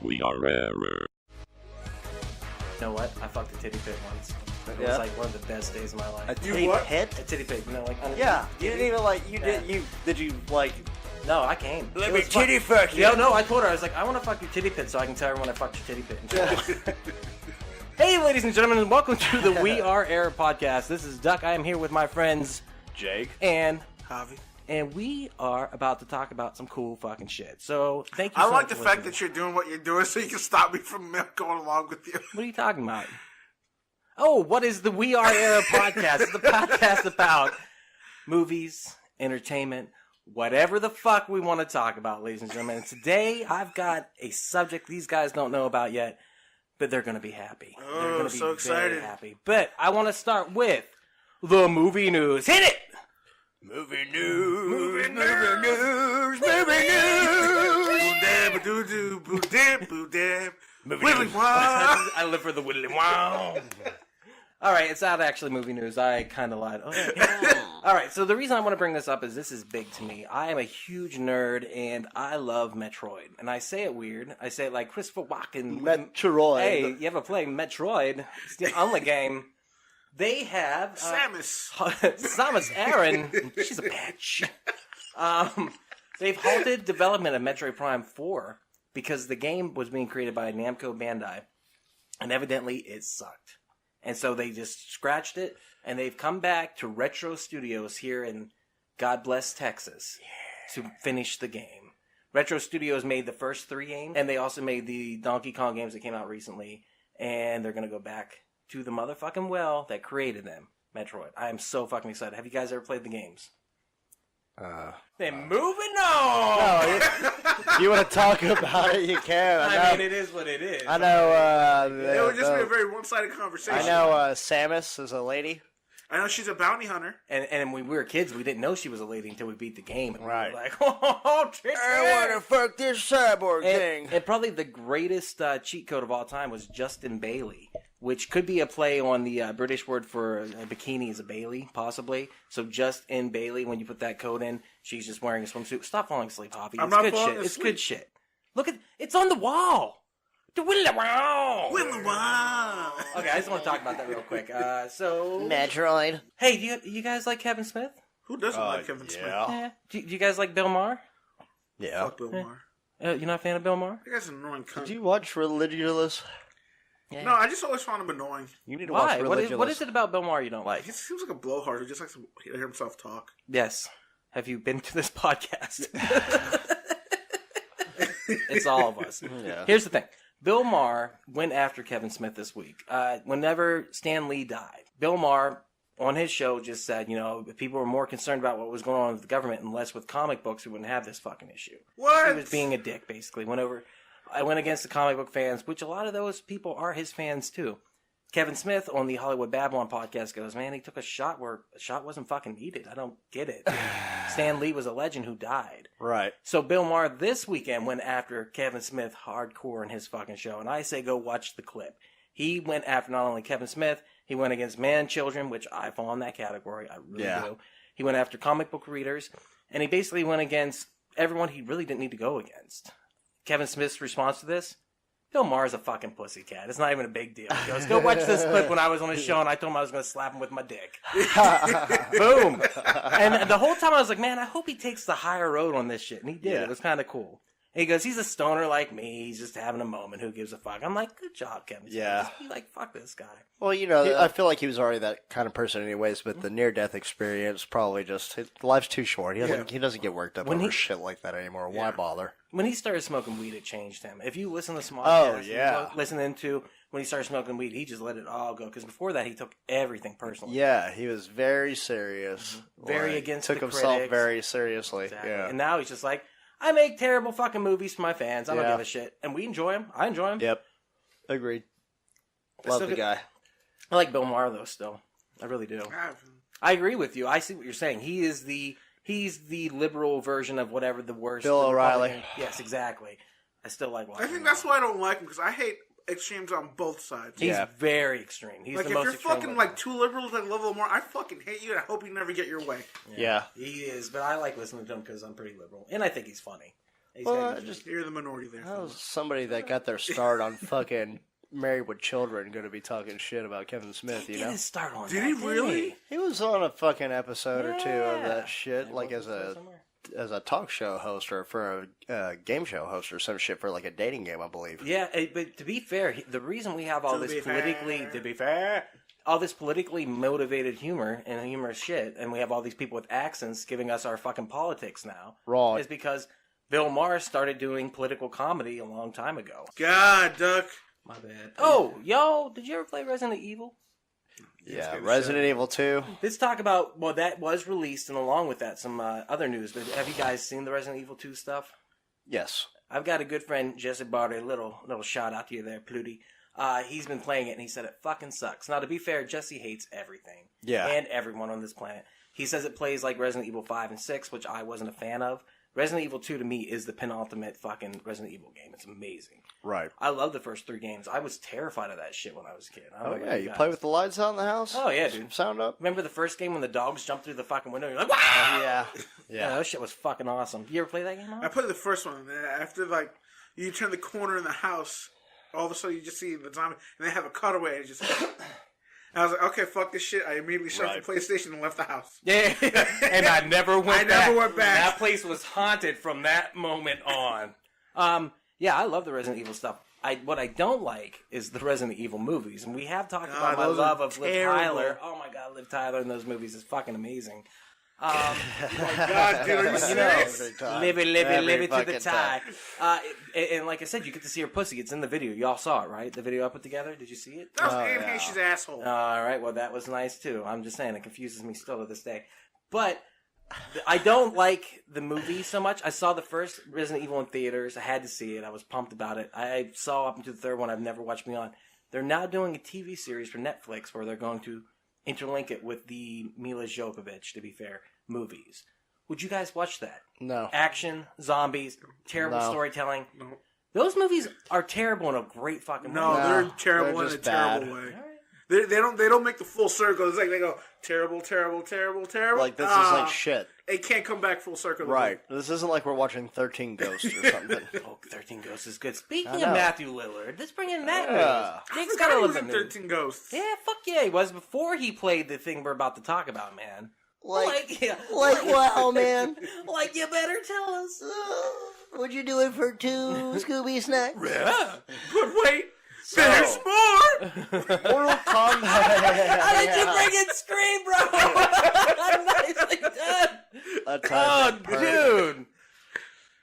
We are error. You know what? I fucked a titty pig once. It was like one of the best days of my life. A titty pit? A titty pig, you know, like Yeah, you didn't even did you No, I came. let me titty fuck you? Yeah, no, I told her, I was like, I want to fuck your titty pit so I can tell everyone I fucked your titty pit. Hey, ladies and gentlemen, and welcome to the We Are Error podcast. This is Duck. I am here with my friends Jake and Javi. And we are about to talk about some cool fucking shit. So, thank you I so like much the for fact listening. that you're doing what you're doing so you can stop me from going along with you. What are you talking about? Oh, what is the We Are Error podcast? It's the podcast about movies, entertainment, whatever the fuck we want to talk about, ladies and gentlemen. And today, I've got a subject these guys don't know about yet, but they're going to be happy. They're going to be so excited. very happy. But I want to start with the movie news. Hit it! Movie news, movie news. Willy Wonka. I live for the Willy Wonka. All right, it's not actually movie news. I kind of lied. Okay. All right, so the reason I want to bring this up is this is big to me. I am a huge nerd, and I love Metroid. And I say it weird. I say it like Christopher Walken. Metroid. Hey, you ever play Metroid? It's the only game. They have... Samus. Samus Aran. She's a bitch. They've halted development of Metroid Prime 4 because the game was being created by Namco Bandai. And evidently, it sucked. And so they just scratched it, and they've come back to Retro Studios here in God bless Texas to finish the game. Retro Studios made the first 3 games, and they also made the Donkey Kong games that came out recently, and they're going to go back to the motherfucking well that created them, Metroid. I am so fucking excited. Have you guys ever played the games? Then moving on! If you want to talk about it, you can. I mean, it is what it is. I know, It would just be a very one-sided conversation. I know Samus is a lady. I know she's a bounty hunter. And when we were kids, we didn't know she was a lady until we beat the game. And Right. we were like, oh, tits. I want to fuck this cyborg thing. And probably the greatest cheat code of all time was Justin Bailey, which could be a play on the British word for a bikini is a Bailey, possibly. So just in Bailey, when you put that code in, she's just wearing a swimsuit. Stop falling asleep, Javi. I'm It's not good falling shit. It's asleep. good shit. Look at it's on the wall. The Willy Wonka. Willy Wonka. Okay, I just want to talk about that real quick. So Metroid. hey, do you guys like Kevin Smith? Who doesn't like Kevin Smith? Yeah. Do you guys like Bill Maher? Yeah. Fuck Bill Maher. You're not a fan of Bill Maher? That guy's an annoying cunt. Did you watch Religulous? Yeah. No, I just always found him annoying. You need to Why? watch What Religulous. is it about Bill Maher you don't like? He seems like a blowhard who just likes to hear himself talk. Yes. Have you been to this podcast? It's all of us. Yeah. Here's the thing. Bill Maher went after Kevin Smith this week. Whenever Stan Lee died, Bill Maher on his show just said, you know, if people were more concerned about what was going on with the government and less with comic books, we wouldn't have this fucking issue. What? He was being a dick, basically. I went against the comic book fans, which a lot of those people are his fans too. Kevin Smith on the Hollywood Babylon podcast goes, man, he took a shot where a shot wasn't fucking needed. I don't get it. Stan Lee was a legend who died. Right. So Bill Maher this weekend went after Kevin Smith hardcore in his fucking show. And I say go watch the clip. He went after not only Kevin Smith, he went against man children, which I fall in that category. I really do. He went after comic book readers. And he basically went against everyone he really didn't need to go against. Kevin Smith's response to this? Bill Maher's a fucking pussycat. It's not even a big deal. He goes, go watch this clip when I was on his show and I told him I was going to slap him with my dick. Boom. And the whole time I was like, man, I hope he takes the higher road on this shit. And he did. Yeah. It was kind of cool. And he goes, he's a stoner like me. He's just having a moment. Who gives a fuck? I'm like, good job, Kevin. Yeah. Just be like, fuck this guy. Well, you know, I feel like he was already that kind of person anyways, but the near-death experience probably just... Life's too short. He doesn't get worked up over shit like that anymore. Why bother? When he started smoking weed, it changed him. If you listen to Small listening to when he started smoking weed, he just let it all go. Because before that, he took everything personally. Yeah, he was very serious. Very against took the himself critics. very seriously. Exactly. Yeah. And now he's just like, I make terrible fucking movies for my fans. I don't Yeah. give a shit. And we enjoy him. I enjoy him. Yep. Agreed. Love the guy. I like Bill Maher, though, still. I really do. I agree with you. I see what you're saying. He's the liberal version of whatever the worst. Bill O'Reilly. Yes, exactly. I still like watching I think him. that's why I don't like him, because I hate extremes on both sides. He's very extreme. He's like, the if most you're extreme fucking one. like too liberal to the level of more, I fucking hate you and I hope you never get your way. Yeah. He is, but I like listening to him because I'm pretty liberal. And I think he's funny. Well, just You're the minority there. that was somebody that got their start on fucking Married with Children going to be talking shit about Kevin Smith, you Get know? his start on Did that, he didn't really? He was on a fucking episode or two of Yeah. that shit, I like was as somewhere. a talk show host or for a game show host or some shit for like a dating game, I believe. Yeah, but to be fair, the reason we have all To this be fair. all this politically motivated humor and humorous shit, and we have all these people with accents giving us our fucking politics now, Right. is because Bill Maher started doing political comedy a long time ago. God, Duck. My bad. Oh, yo, did you ever play Resident Evil? Yeah, Resident Evil 2. Let's talk about, well, that was released, and along with that, some other news. But have you guys seen the Resident Evil 2 stuff? Yes. I've got a good friend, Jesse Barty, little shout out to you there, Pluty. He's been playing it, and he said it fucking sucks. Now, to be fair, Jesse hates everything. Yeah. And everyone on this planet. He says it plays like Resident Evil 5 and 6, which I wasn't a fan of. Resident Evil 2, to me, is the penultimate fucking Resident Evil game. It's amazing. Right. I love the first 3 games. I was terrified of that shit when I was a kid. I don't Oh, know yeah, about you guys. play with the lights out in the house? Oh, yeah, dude. Sound up? Remember the first game when the dogs jumped through the fucking window? You're like, wow! Yeah. Yeah, that shit was fucking awesome. You ever play that game, Mom? I played the first one. And then after, like, you turn the corner in the house, all of a sudden you just see the zombie, and they have a cutaway. And just, I was like, okay, fuck this shit. I immediately shut Right. the PlayStation and left the house. Yeah, and I never went back. I never went back. That place was haunted from that moment on. Yeah, I love the Resident Evil stuff. What I don't like is the Resident Evil movies, and we have talked about my those are love of Liv terrible. Tyler. Oh my god, Liv Tyler in those movies is fucking amazing. God, dude, are you serious? Live it Every to the fucking tie. And like I said, you get to see her pussy. It's in the video. Y'all saw it, right? The video I put together. Did you see it? That was Oh, Anne yeah. Heche's asshole. All right. Well, that was nice too. I'm just saying it confuses me still to this day. But I don't like the movie so much. I saw the first Resident Evil in theaters. I had to see it. I was pumped about it. I saw up into the third one. I've never watched beyond. They're now doing a TV series for Netflix where they're going to interlink it with the Mila Jovovich, to be fair, movies. Would you guys watch that? No. Action, zombies, terrible No. storytelling. No. Those movies are terrible in a great fucking No, way. they're No, terrible they're in a just bad. terrible way. All right. They don't make the full circle. It's like they go terrible, terrible, terrible, terrible. Like, this is like shit. It can't come back full circle. Right. This isn't like we're watching 13 Ghosts or something. Oh, 13 Ghosts is good. Speaking I of know. Matthew Lillard, let's bring in that Yeah. news. I Jake's forgot got he a was little in news. 13 Ghosts. Yeah, fuck yeah, he was before he played the thing we're about to talk about, man. Like like what, old man? Like, you better tell us. Would you do it for 2 Scooby snacks? Yeah. But wait, there's more. Mortal Kombat. How did you bring in Scream, bro? Nicely done. Oh, dude.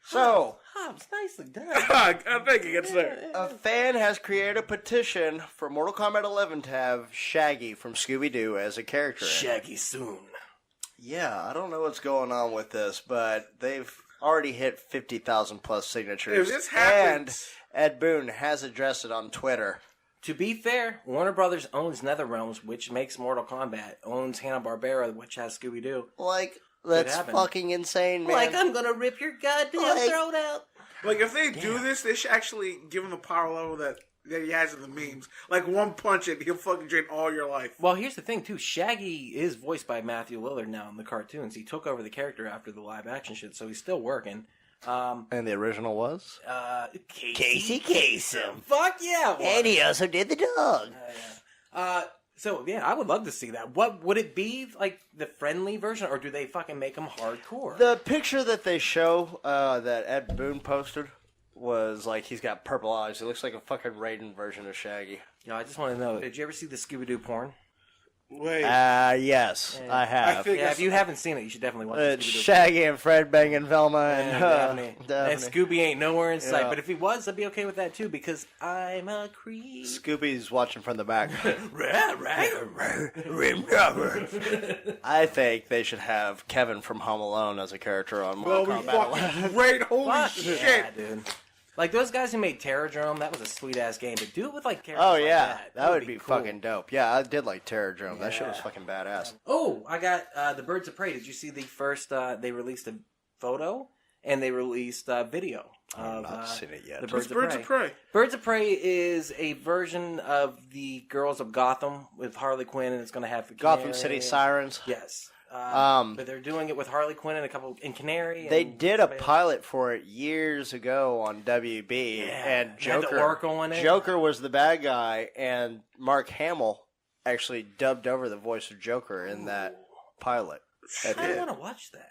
So, Hobbs, nicely done. I think it gets there. a fan has created a petition for Mortal Kombat 11 to have Shaggy from Scooby-Doo as a character. in it. Shaggy soon. Yeah, I don't know what's going on with this, but they've already hit 50,000 plus signatures. If this happens- And Ed Boon has addressed it on Twitter. To be fair, Warner Brothers owns NetherRealms, which makes Mortal Kombat, owns Hanna-Barbera, which has Scooby-Doo. Like, that's happen. fucking insane, man. Like, I'm gonna rip your goddamn Like- throat out. Like, if they do this, they should actually give him the power level that he has in the memes. Like, one punch and he'll fucking drain all your life. Well, here's the thing, too. Shaggy is voiced by Matthew Lillard now in the cartoons. He took over the character after the live-action shit, so he's still working. And the original was? Casey Kasem. Fuck yeah! it was. And he also did the dog. So, yeah, I would love to see that. What would it be, like, the friendly version, or do they fucking make him hardcore? The picture that they show that Ed Boon posted was like he's got purple eyes. He looks like a fucking Raiden version of Shaggy. Yeah, I just want to know, did you ever see the Scooby-Doo porn? Wait. Yes, I have. I think Yeah, if you haven't seen it, you should definitely watch the It's Scooby-Doo Shaggy and Fred banging Velma and Daphne. And Daphne. Scooby ain't nowhere in sight. Yeah. But if he was, I'd be okay with that too, because I'm a creep. Scooby's watching from the back. Right. I think they should have Kevin from Home Alone as a character on Well, Mortal we Kombat. fucking great. Holy Fuck shit. yeah, dude. Like those guys who made Terrordrome, that was a sweet ass game. But do it with like characters Oh like yeah, that. that would be cool. fucking dope. Yeah, I did like Terrordrome. That shit was Yeah. fucking badass. Oh, I got the Birds of Prey. Did you see the first? They released a photo and they released a video. I've Of, not seen it yet. The What's Birds, Birds of Prey? Birds of Prey is a version of the Girls of Gotham with Harley Quinn, and it's going to have Gotham City Sirens. Yes. But they're doing it with Harley Quinn and a couple in Canary. They and did a somebody else. pilot for it years ago on WB, and They had the Oracle in it. Joker was the bad guy, and Mark Hamill actually dubbed over the voice of Joker in that pilot. I don't want to watch that.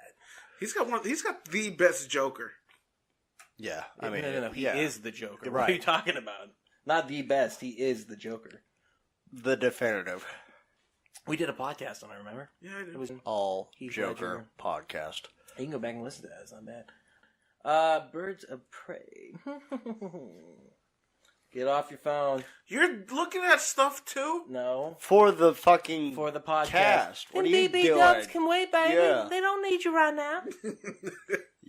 He's got the best Joker. Yeah, I mean, no. He is the Joker. Right. What are you talking about? Not the best. He is the Joker. the definitive We did a podcast on it, remember? Yeah, I did. It was all Heath Joker Ledger. podcast. You can go back and listen to that. It's not bad. Birds of Prey. Get off your phone. You're looking at stuff too? No. For the fucking For the podcast. cast. What And are you BB doing? Dubs can wait, baby. Yeah. They don't need you right now.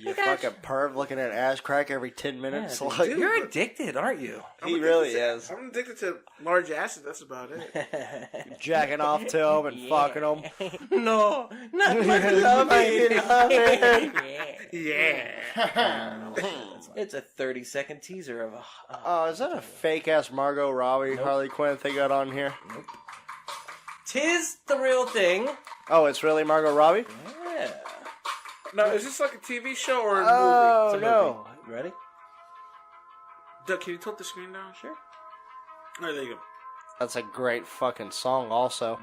You got fucking perv looking at ass crack every 10 minutes. Yeah, like, dude, you're addicted, aren't you? he really is. I'm addicted to large asses. That's about it. Jacking off to him and fucking him. No, not like love it. Yeah. It's a 30-second teaser of a. Oh, is that a fake ass Margot Robbie Harley Quinn they got on here? Tis the real thing. Oh, it's really Margot Robbie? Yeah. No, is this like a TV show or a Oh, movie? no. You ready? Doug, can you tilt the screen down? Sure. All right, there you go. That's a great fucking song, also.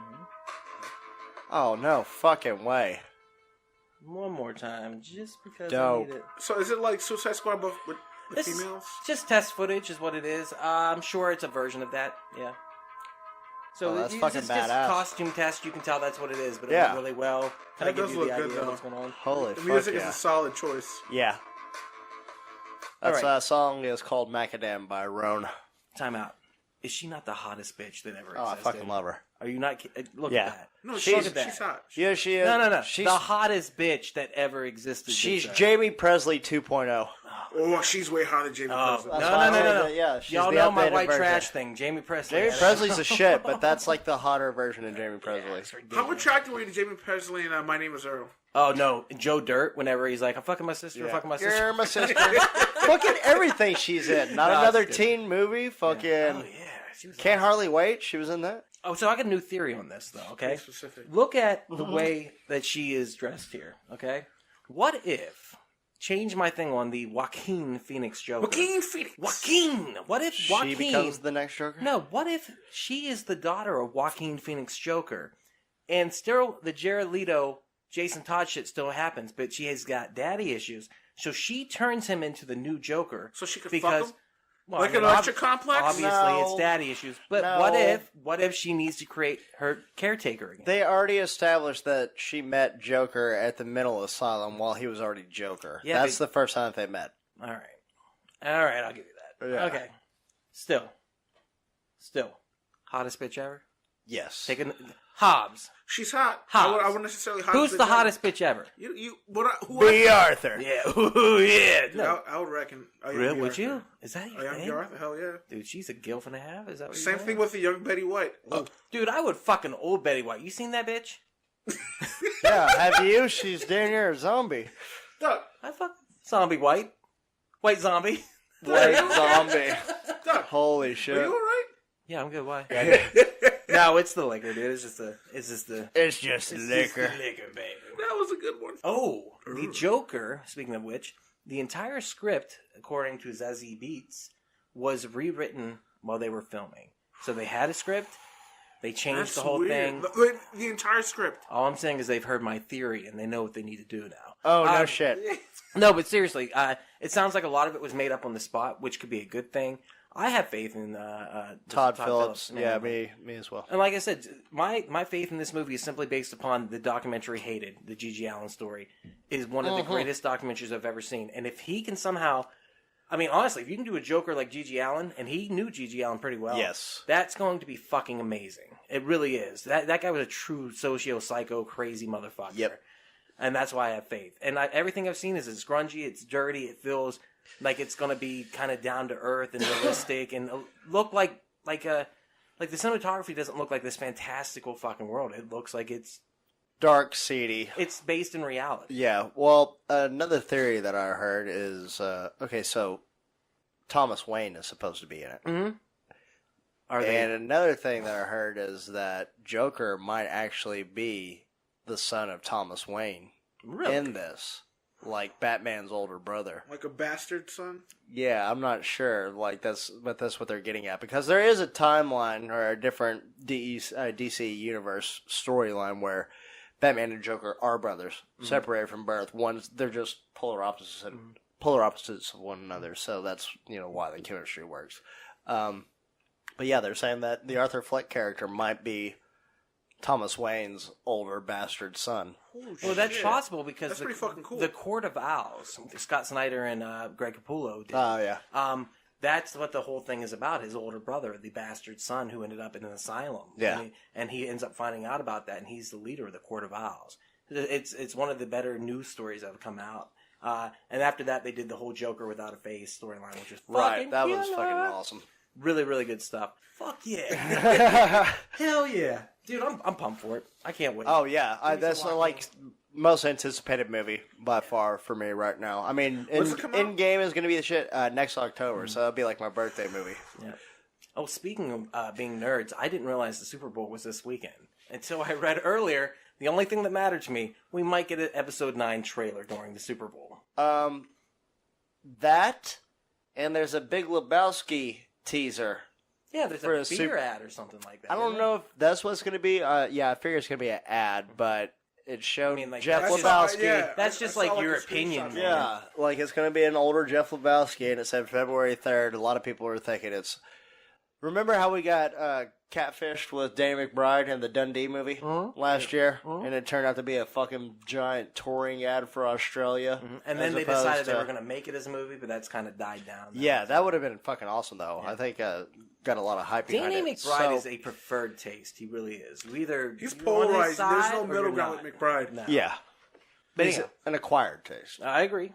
Oh, no fucking way. One more time, just because Dope. I need it. So is it like Suicide Squad but with the This- females? Just test footage is what it is. I'm sure it's a version of that. Yeah. So Oh, that's it's fucking just a badass. costume test. You can tell that's what it is, but it Yeah. went really well. Kind of That give does you the look good, idea of though. what's going on. Holy The fuck music is yeah. a solid choice. Yeah. That's Alright. that song is called Macadam by Roan. Time out. Is she not the hottest bitch that ever Oh, I existed? fucking love her. Are you not? Look Yeah. at that. No, Look she's at that. hot. Yeah, she is. No. She's, The hottest bitch that ever existed. she's Lisa. Jamie Presley 2.0. Oh, she's way hotter than Jamie Oh, Presley. That's why I said no. that, yeah, she's Y'all the know my updated white version. trash thing. Jamie Presley. Jamie Yeah, Presley's a shit, but that's like the hotter version of Jamie Presley. that's ridiculous. How attracted were you to Jamie Presley and My Name Is Earl? Oh no, Joe Dirt. Whenever he's like, "I'm fucking my sister, Yeah. fucking my sister." You're my sister. Fucking everything she's in. Not No, another it's good. teen movie. Fucking Oh yeah, she was Can't awesome. Hardly Wait. She was in that. Oh, so I got a new theory on this though. Okay, Be specific. look at the way that she is dressed here. Okay, what if change my thing on the Joaquin Phoenix Joker? Joaquin Phoenix. Joaquin. What if Joaquin? She becomes the next Joker. No, what if she is the daughter of Joaquin Phoenix Joker, and still the Jared Leto, Jason Todd shit still happens, but she has got daddy issues, so she turns him into the new Joker. So she could because, fuck him? well, Like I mean, an Usher complex? Obviously, No. it's daddy issues. But No. what if she needs to create her caretaker again? They already established that she met Joker at the mental asylum while he was already Joker. Yeah, That's but- the first time they met. All right, I'll give you that. Yeah. Okay, still, hottest bitch ever. Yes. Hobbs. She's hot. Hobbs. I wouldn't necessarily hot. Who's the hottest bitch ever? B. Arthur. Yeah, ooh, yeah. Dude, No. I would reckon. Oh, yeah, Real? B. Would Arthur. you? Is that your Oh, yeah, thing? B. Arthur. Hell yeah. Dude, she's a gilf and a half. Is that what you're Same saying? thing with the young Betty White. Oh, dude, I would fucking old Betty White. You seen that bitch? Yeah, have you? She's damn near a zombie. Doug, I fuck zombie white, white zombie. White zombie. Doug, Holy are you shit. alright? Yeah, I'm good. Why? No, it's the liquor, dude. It's just the. It's just liquor. It's just the liquor, baby. That was a good one. Oh, the Joker. Speaking of which, the entire script, according to Zazie Beetz, was rewritten while they were filming. So they had a script. They changed That's the whole weird. thing. The entire script. All I'm saying is they've heard my theory and they know what they need to do now. Oh, no shit. No, but seriously, it sounds like a lot of it was made up on the spot, which could be a good thing. I have faith in Todd Phillips. man. Yeah, me as well. And like I said, my faith in this movie is simply based upon the documentary Hated, the Gigi Allen story, is one of the greatest documentaries I've ever seen. And if he can somehow, I mean, honestly, if you can do a Joker like Gigi Allen, and he knew Gigi Allen pretty well, Yes. that's going to be fucking amazing. It really is. That guy was a true socio-psycho crazy motherfucker. Yep. And that's why I have faith. And everything I've seen is it's grungy, it's dirty, it feels like it's going to be kind of down to earth and realistic and look like the cinematography doesn't look like this fantastical fucking world. It looks like it's Dark, seedy. based in reality. Yeah, well, another theory that I heard is, okay, so Thomas Wayne is supposed to be in it. Mm-hmm. Are they? And another thing that I heard is that Joker might actually be the son of Thomas Wayne Really? in this, like Batman's older brother. Like a bastard son? Yeah, I'm not sure. Like that's what they're getting at, because there is a timeline or a different DC universe storyline where Batman and Joker are brothers, separated from birth. They're just polar opposites of one another. So that's why the chemistry works. But yeah, they're saying that the Arthur Fleck character might be Thomas Wayne's older bastard son. Well, that's possible because That's pretty fucking cool. The Court of Owls, Scott Snyder and Greg Capullo did. Oh yeah. That's what the whole thing is about. His older brother, the bastard son, who ended up in an asylum. Yeah. And he ends up finding out about that, and he's the leader of the Court of Owls. It's one of the better news stories that have come out. And after that, they did the whole Joker without a face storyline, which was fucking That was killer. fucking awesome. Really, really good stuff. Fuck yeah. Hell yeah. Dude, I'm pumped for it. I can't wait. Oh yeah, that's like most anticipated movie by far for me right now. I mean, in game is going to be the shit next October, so it'll be like my birthday movie. Yeah. Oh, speaking of being nerds, I didn't realize the Super Bowl was this weekend until I read earlier. The only thing that mattered to me, we might get an Episode 9 trailer during the Super Bowl. That, and there's a Big Lebowski teaser. Yeah, there's a beer ad or something like that. I don't know if that's what it's going to be. Yeah, I figure it's going to be an ad, but it showed Jeff Lebowski. That's just like your opinion. Yeah, like it's going to be an older Jeff Lebowski, and it said February 3rd. A lot of people are thinking it's... Remember how we got catfished with Danny McBride in the Dundee movie last year? And it turned out to be a fucking giant touring ad for Australia. And then they decided they were going to make it as a movie, but that's kind of died down. Yeah, that would have been fucking awesome, though. Yeah. I think got a lot of hype behind it. Danny McBride is a preferred taste. He really is. He's polarized. There's no middle ground with McBride. No. Yeah. But he's an acquired taste. I agree.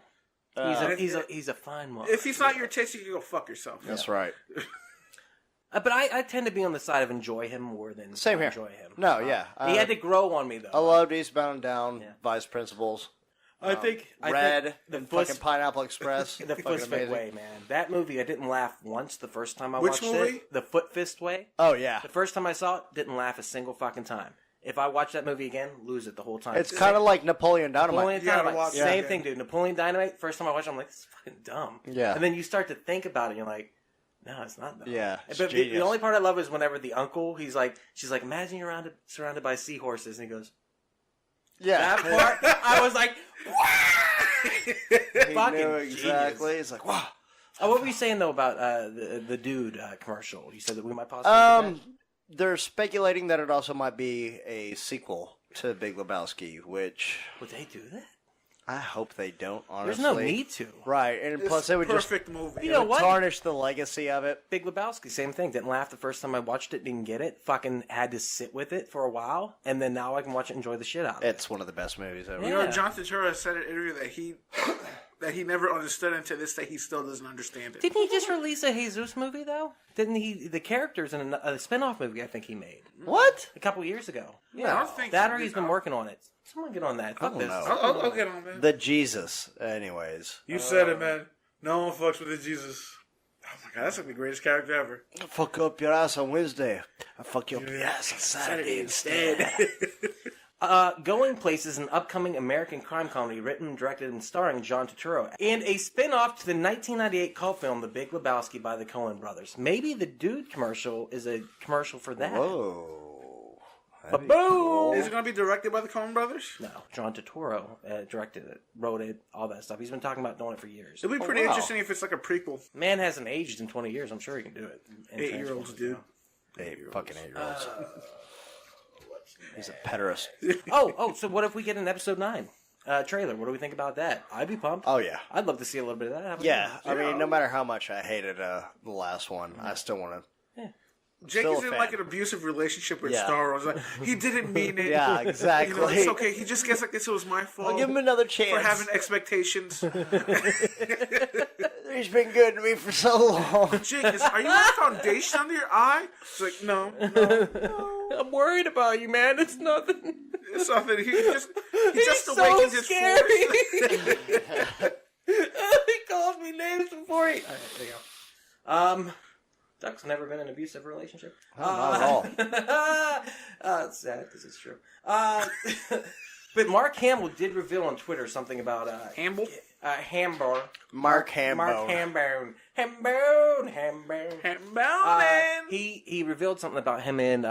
He's a fine one. If he's not your taste, you can go fuck yourself. That's right. But I tend to be on the side of enjoy him more than enjoy him. No, yeah. He had to grow on me, though. I loved Eastbound and Down, Vice Principals. I think Red, and fucking Pineapple Express. The Foot Fist Way, man. That movie, I didn't laugh once the first time I watched it. The Foot Fist Way. Oh, yeah. The first time I saw it, didn't laugh a single fucking time. If I watch that movie again, lose it the whole time. It's kind of like Napoleon Dynamite. Same thing, dude. Napoleon Dynamite, first time I watched it, I'm like, this is fucking dumb. Yeah. And then you start to think about it, and you're like, no, it's not dumb. Yeah. But the only part I love is whenever the uncle, she's like, imagine you're surrounded by seahorses, and he goes, yeah. That part, I was like, he fucking knew exactly. Genius. He's like, wow. Oh, what were you saying though about the dude commercial? You said that we might possibly. They're speculating that it also might be a sequel to Big Lebowski, which would they do that? I hope they don't. Honestly, there's no need to. Right, and plus it would perfect movie. You know what? Tarnish the legacy of it. Big Lebowski, same thing. Didn't laugh the first time I watched it. Didn't get it. Fucking had to sit with it for a while, and then now I can watch it and enjoy the shit out of it. It's one of the best movies ever. You know, John Turturro said in an interview that he never understood, and to this day he still doesn't understand it. Didn't he just release a Jesus movie though? Didn't he? The characters in a spin-off movie I think he made. What? A couple years ago. Yeah, I don't think that or he's been working on it. Someone get on that. Fuck this. I'll get on that. The Jesus, anyways. You said it, man. No one fucks with the Jesus. Oh my god, that's like the greatest character ever. I fuck up your ass on Wednesday. I fuck you up your ass on Saturday instead. Going Places, an upcoming American crime comedy written, directed, and starring John Turturro, and a spin-off to the 1998 cult film The Big Lebowski by the Coen brothers. Maybe the Dude commercial is a commercial for that. Whoa. Boom! Cool. Is it going to be directed by the Coen brothers? No, John Turturro directed it, wrote it, all that stuff. He's been talking about doing it for years. It'll be pretty interesting if it's like a prequel. Man hasn't aged in 20 years. I'm sure he can do it. 8-year-olds do. Fucking 8-year-olds. He's a pederast. So what if we get an episode 9 trailer? What do we think about that? I'd be pumped. Oh, yeah. I'd love to see a little bit of that. I mean, no matter how much I hated the last one, I still want to. Yeah. Jake is in like an abusive relationship with Star Wars. Like, he didn't mean it. Yeah, exactly. You know, it's okay. He just gets like this. It was my fault. I'll give him another chance for having expectations. He's been good to me for so long. Jake, are you wearing foundation under your eye? It's like no. I'm worried about you, man. It's nothing. It's nothing. He just He's awakened so his scary. force. He calls me names before he. All right, there you go. Duck's never been in an abusive relationship. Not at all. It's sad because it's true. But Mark Hamill did reveal on Twitter something about Hamble? Hambone. Mark Hambone. Mark Hambone. Hambone. He revealed something about him and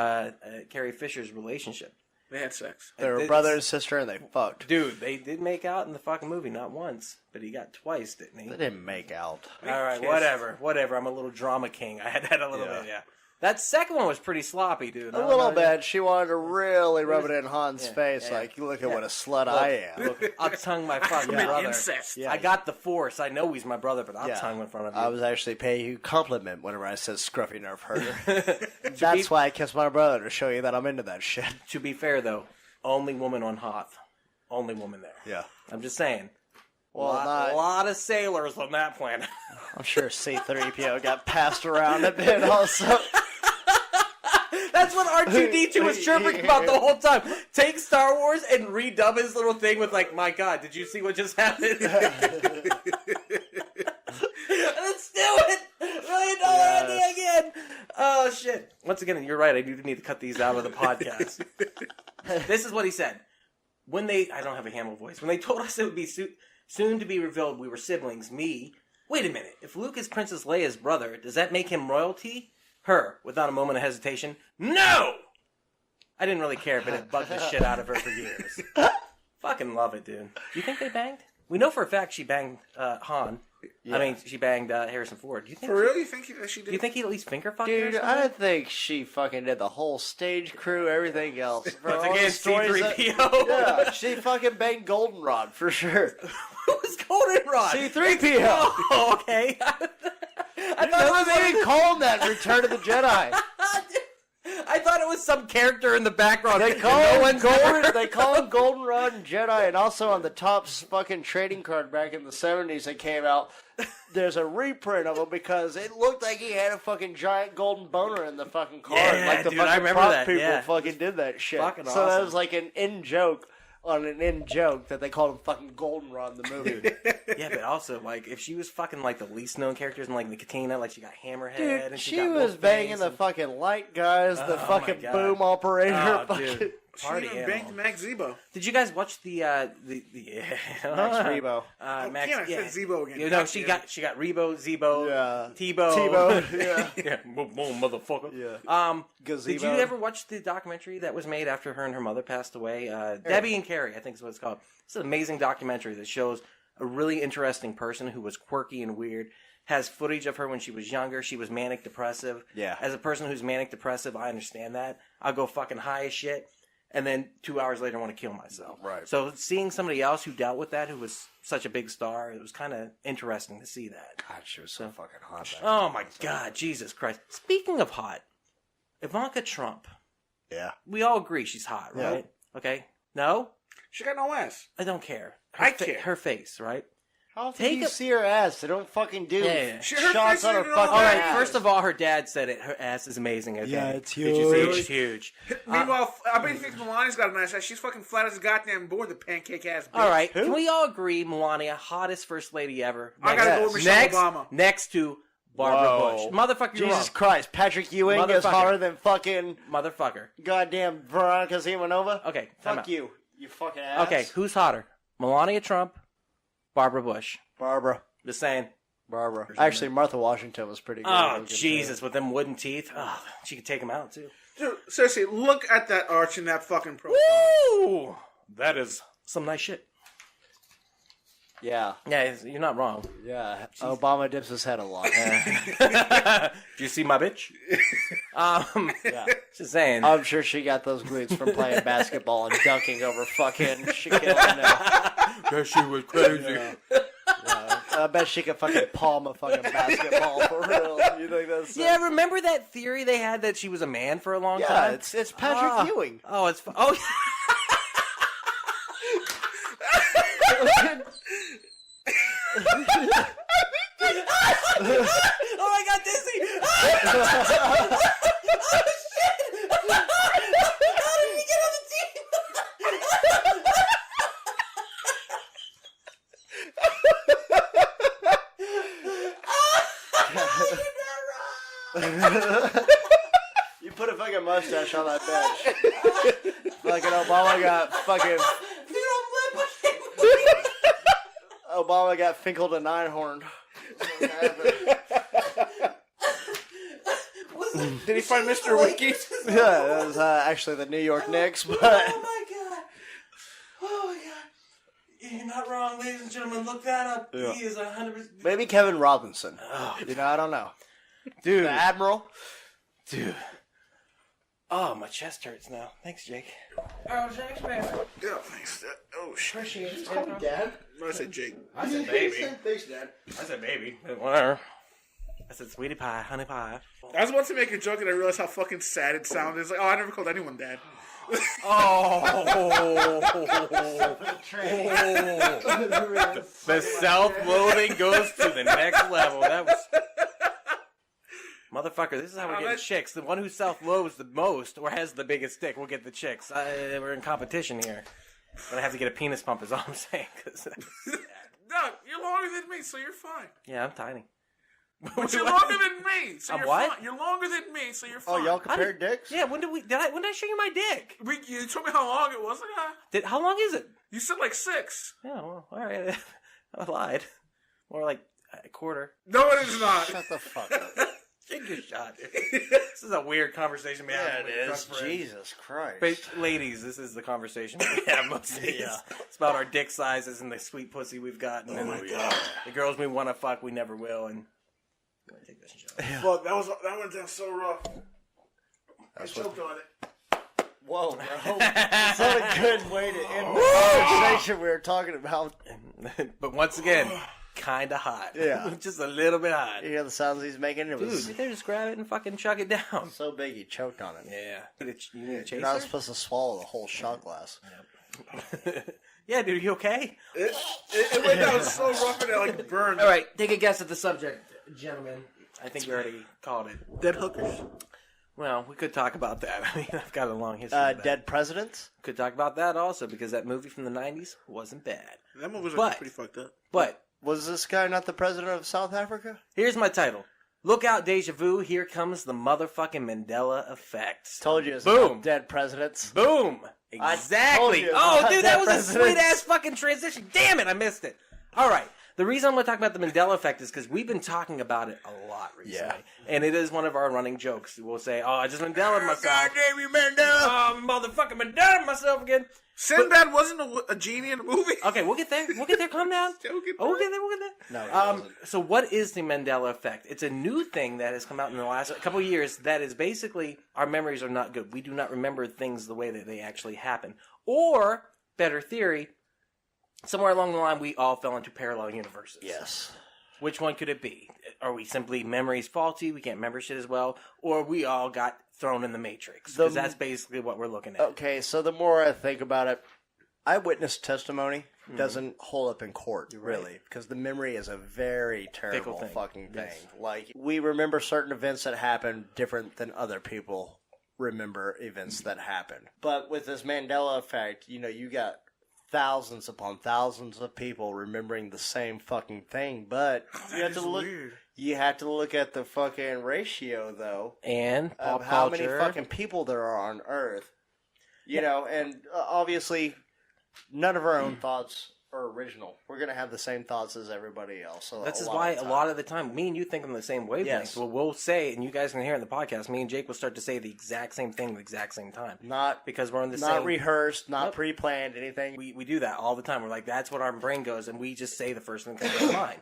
Carrie Fisher's relationship. They had sex. They were brother and sister, and they fucked. Dude, they did make out in the fucking movie, not once, but he got twice, didn't he? They didn't make out. All right, Kissed. whatever. I'm a little drama king. I had that a little bit, yeah. That second one was pretty sloppy, dude. A little bit. She wanted to really rub it in Han's face, like, look at what a slut I am. Look, I'll tongue my fucking Commit brother. incest. I got the force. I know he's my brother, but I'll Yeah. tongue him in front of you. I was actually paying you compliment whenever I said scruffy nerve herder. That's why I kissed my brother, to show you that I'm into that shit. To be fair, though, only woman on Hoth. Only woman there. Yeah. I'm just saying. Well, a lot of sailors on that planet. I'm sure C-3PO got passed around a bit also. That's what R2-D2 was chirping about the whole time. Take Star Wars and redub his little thing with like, my God, did you see what just happened? Let's do it! $1 million idea again! Oh, shit. Once again, you're right. I do need to cut these out of the podcast. This is what he said. I don't have a Hamill voice. When they told us it would be soon to be revealed we were siblings, wait a minute. If Luke is Princess Leia's brother, does that make him royalty? Her, without a moment of hesitation, no! I didn't really care, but it bugged the shit out of her for years. Fucking love it, dude. You think they banged? We know for a fact she banged Han. Yeah. I mean, she banged Harrison Ford. Do you think for real? You think she did? Do you think he at least finger fucked Dude, her? I think she fucking did the whole stage crew, everything else. Once again, C-3PO. Yeah, she fucking banged Goldenrod, for sure. Who was Goldenrod? C-3PO. Oh, okay. I thought they didn't call him that in Return of the Jedi. I thought it was some character in the background. They call him Goldenrod and Jedi, and also on the Topps fucking trading card back in the 70s that came out, there's a reprint of him because it looked like he had a fucking giant golden boner in the fucking card. Yeah, like the dude, fucking I remember prop that, people yeah. fucking did that shit. Fucking so that awesome. was like an in-joke on an in-joke that they called him fucking Goldenrod in the movie. Yeah, but also, like, if she was fucking, like, the least known characters in, like, the Katina, like, she got Hammerhead, Dude, and she got was Wolfface banging the and... fucking light guys, the Oh, fucking my God. boom operator. Oh, fucking... dude. She Party even animal. banged Max Zebo. Did you guys watch the Max Rebo. Max, damn, I said Zebo again. You know, she got Rebo, Zebo, Yeah. Tebow. Yeah. Yeah, boom, boom, motherfucker. Yeah. Did you Gazebo. ever watch the documentary that was made after her and her mother passed away? Debbie and Carrie, I think is what it's called. It's an amazing documentary that shows a really interesting person who was quirky and weird. Has footage of her when she was younger. She was manic depressive. Yeah. As a person who's manic depressive, I understand that. I'll go fucking high as shit, and then 2 hours later I want to kill myself. Right. So seeing somebody else who dealt with that, who was such a big star, it was kind of interesting to see that. God, she was so fucking hot. Back Oh my God, Jesus Christ! Speaking of hot, Ivanka Trump. Yeah. We all agree she's hot, Yeah. right? Okay. No, She got no ass. I don't care. I care. Her face, right? How often Take do you a- see her ass? They don't fucking do Yeah. Her shots face on her is all fucking All right. ass. First of all, her dad said it. Her ass is amazing. Okay? Yeah, it's Did you see it? huge. It's huge. Meanwhile, I bet you think Melania's got a nice ass. She's fucking flat as a goddamn board, the pancake ass bitch. All right. Who? Can we all agree, Melania, hottest first lady ever? I gotta go with Michelle next, Obama. Next to Barbara Whoa. Bush. Motherfucker, you're Jesus wrong. Christ, Patrick Ewing is Motherfucker. hotter than fucking Motherfucker. goddamn Veronica Zimanova? Okay. time Fuck out. you fucking ass. Okay. Who's hotter? Melania Trump, Barbara Bush. Barbara. Just saying. Barbara. Actually, Martha Washington was pretty good. Oh, looking, Jesus, with them wooden teeth. Oh, she could take them out, too. Dude, seriously, look at that arch in that fucking profile. Woo! That is some nice shit. too. Yeah. Yeah, you're not wrong. Yeah. Obama dips his head a lot. Do you see my bitch? Yeah. Just saying. I'm sure she got those glutes from playing basketball and dunking over fucking Shaquille O'Neal. That shit was crazy. Yeah. I bet she could fucking palm a fucking basketball for real. You think that's Yeah, remember that theory they had that she was a man for a long Yeah, time? it's Patrick Ewing. Oh, it's... Oh, oh, I got dizzy! Oh, shit! How did he get on the team? You're not wrong! You put a fucking mustache on that bench. Fucking Obama got fucking... Obama got Finkel to Nine-horned. Did he find Mr. Wiki? Yeah, that was actually the New York Knicks, but... Oh my god. Oh my god. You're not wrong, ladies and gentlemen. Look that up. Yeah. He is 100%. Maybe Kevin Robinson. You know, I don't know. Dude. The Admiral? Dude. Oh, my chest hurts now. Thanks, Jake. Oh, Jake's man. Yeah, thanks. Oh, shit. Appreciate it. Call me Dad. No, I said Jake. I said baby. Thanks, Dad. I said baby. Whatever. I said sweetie pie, honey pie. I was about to make a joke and I realized how fucking sad it sounded. It's like, oh, I never called anyone Dad. Oh. The self-loathing goes to the next level. That was... Motherfucker, this is how we're getting chicks. The one who self-loathes the most or has the biggest dick will get the chicks. We're in competition here. But I have to get a penis pump is all I'm saying. No, you're longer than me, so you're fine. Yeah, I'm tiny. But you're longer than me, so I'm you're what? fine. You're longer than me, so you're Oh, fine. y'all compared dicks? Yeah, when did I show you my dick? You told me how long it was. How long is it? You said like 6. Yeah, well, all right. I lied. More like a quarter. No, it is not. Shut the fuck up. Take your shot, dude. This is a weird conversation we have. Yeah, with it drunk is. friends. Jesus Christ. But ladies, this is the conversation we have most days. Yeah. It's about our dick sizes and the sweet pussy we've gotten. Oh, and my God. The girls we want to fuck, we never will. And I'm gonna take this shot. Fuck, that went down so rough. I choked on it. Whoa, bro. That's not a good way to end the conversation we were talking about. But once again, kind of hot. Yeah. Just a little bit hot. You hear the sounds he's making? It Dude, was right there, just grab it and fucking chuck it down. so big he choked on it. Yeah. You need a chaser? You're not supposed to swallow the whole shot glass. Yeah, dude, you okay? It went down so rough and it like burned. All right, take a guess at the subject, gentlemen. I think you already called it. Dead hookers. Well, we could talk about that. I mean, I've got a long history of that. Dead presidents? Could talk about that also, because that movie from the 90s wasn't bad. That movie was But- pretty fucked up. But Was this guy not the president of South Africa? here's my title. Look out, deja vu. Here comes the motherfucking Mandela Effect. Told you it's Boom. about dead presidents. Boom. I Exactly. told you Oh, about dude, that that was a president. sweet-ass fucking transition. Damn it, I missed it. All right. The reason I'm going to talk about the Mandela Effect is because we've been talking about it a lot recently. Yeah. And it is one of our running jokes. We'll say, oh, I just Mandela myself. God damn you, Mandela! Oh, motherfucking Mandela myself again. Sinbad wasn't a genie in the movie. Okay, we'll get there. We'll get there. Calm down. Joking, Oh, we'll bro. get there. We'll get there. No, he wasn't. So what is the Mandela Effect? It's a new thing that has come out in the last couple of years that is basically our memories are not good. We do not remember things the way that they actually happen. Or, better theory, somewhere along the line we all fell into parallel universes. Yes. Which one could it be? Are we simply memories faulty? We can't remember shit as well? Or we all got thrown in the Matrix? Because that's basically what we're looking at. Okay, so the more I think about it, eyewitness testimony doesn't hold up in court, really, because the memory is a very terrible thing. fucking thing. Yes. Like, we remember certain events that happen different than other people remember events that happen. But with this Mandela effect, you know, you got thousands upon thousands of people remembering the same fucking thing, but you have to look. Weird. You have to look at the fucking ratio, though, And pop of how many culture. fucking people there are on Earth. You know, and obviously, none of our own thoughts are original. We're going to have the same thoughts as everybody else. So This is lot why of the a time. lot of the time, me and you think on the same wavelength. Yes. Well, we'll say, and you guys can hear in the podcast, me and Jake will start to say the exact same thing at the exact same time. Not Because we're on the not same... rehearsed, not Nope. pre-planned, anything. We do that all the time. We're like, that's what our brain goes, and we just say the first thing that comes to our mind.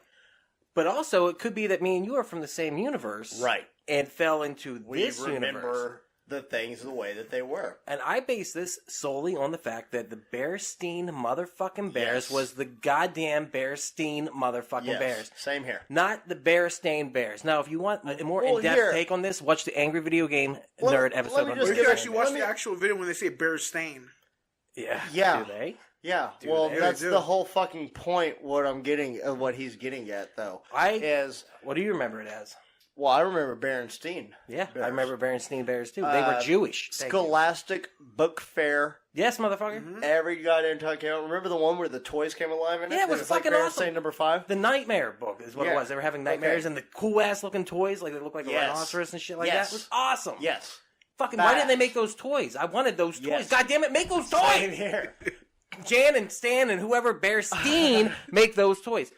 But also, it could be that me and you are from the same universe. Right. And fell into We this remember universe. the things the way that they were. And I base this solely on the fact that the Bearstein motherfucking Bears Yes. was the goddamn Bearstein motherfucking Yes, Bears. same here. Not the Bearstein Bears. Now, if you want a more Well, in-depth here- take on this, watch the Angry Video Game Well, Nerd let episode me on just Or give you it- Bearstein. actually watch let me- the actual video when they say Bear Stain. Yeah. Yeah. Do they? Yeah, Do well, they? that's They do. the whole fucking point. What I'm getting, what he's getting at, though, is What do you remember it as? Well, I remember Berenstein. Yeah, bears. I remember Berenstein Bears too. They were Jewish. Thank you. Scholastic Book Fair. Yes, motherfucker. Mm-hmm. Every goddamn time came out. Remember the one where the toys came alive in it? Yeah, it was fucking awesome. Berenstain number 5. The Nightmare book is what it Yeah. was. They were having nightmares and the cool ass looking toys, like they look like a Yes. rhinoceros and shit like Yes. that. It was awesome. Yes. Fucking, why didn't they make those toys? I wanted those toys. Yes. God damn it, make those Same toys! here. Jan and Stan and whoever Berenstein make those toys.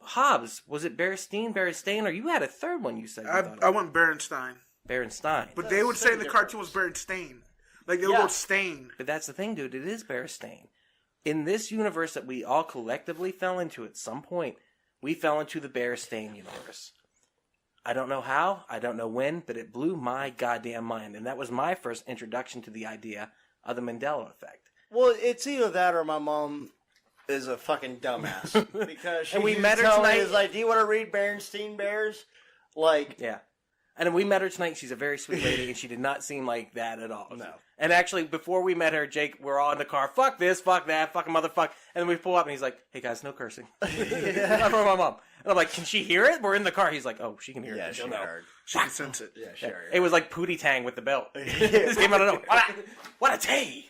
Hobbs, was it Berenstein, or you had a third one you said? I went Berenstein. Berenstein. But they would say in the cartoon was Berenstain. Like, they would go stain. But that's the thing, dude. It is Berenstein. In this universe that we all collectively fell into at some point, we fell into the Berenstein universe. I don't know how, I don't know when, but it blew my goddamn mind. And that was my first introduction to the idea of the Mandela Effect. Well, it's either that or my mom is a fucking dumbass. Because she And we used met to her tell me, tonight. is like, do you want to read Berenstein Bears? Like, Yeah. And we met her tonight. She's a very sweet lady, and she did not seem like that at all. No. And actually, before we met her, Jake, we're all in the car. Fuck this, fuck that, fucking motherfuck. And then we pull up, and he's like, "Hey guys, no cursing." I'm from my mom, and I'm like, "Can she hear it?" We're in the car. He's like, "Oh, she can hear yeah, it. she She'll know." heard. She can sense it. Yeah, she heard. It was like Pootie Tang with the belt. Just came out of nowhere. What a tay!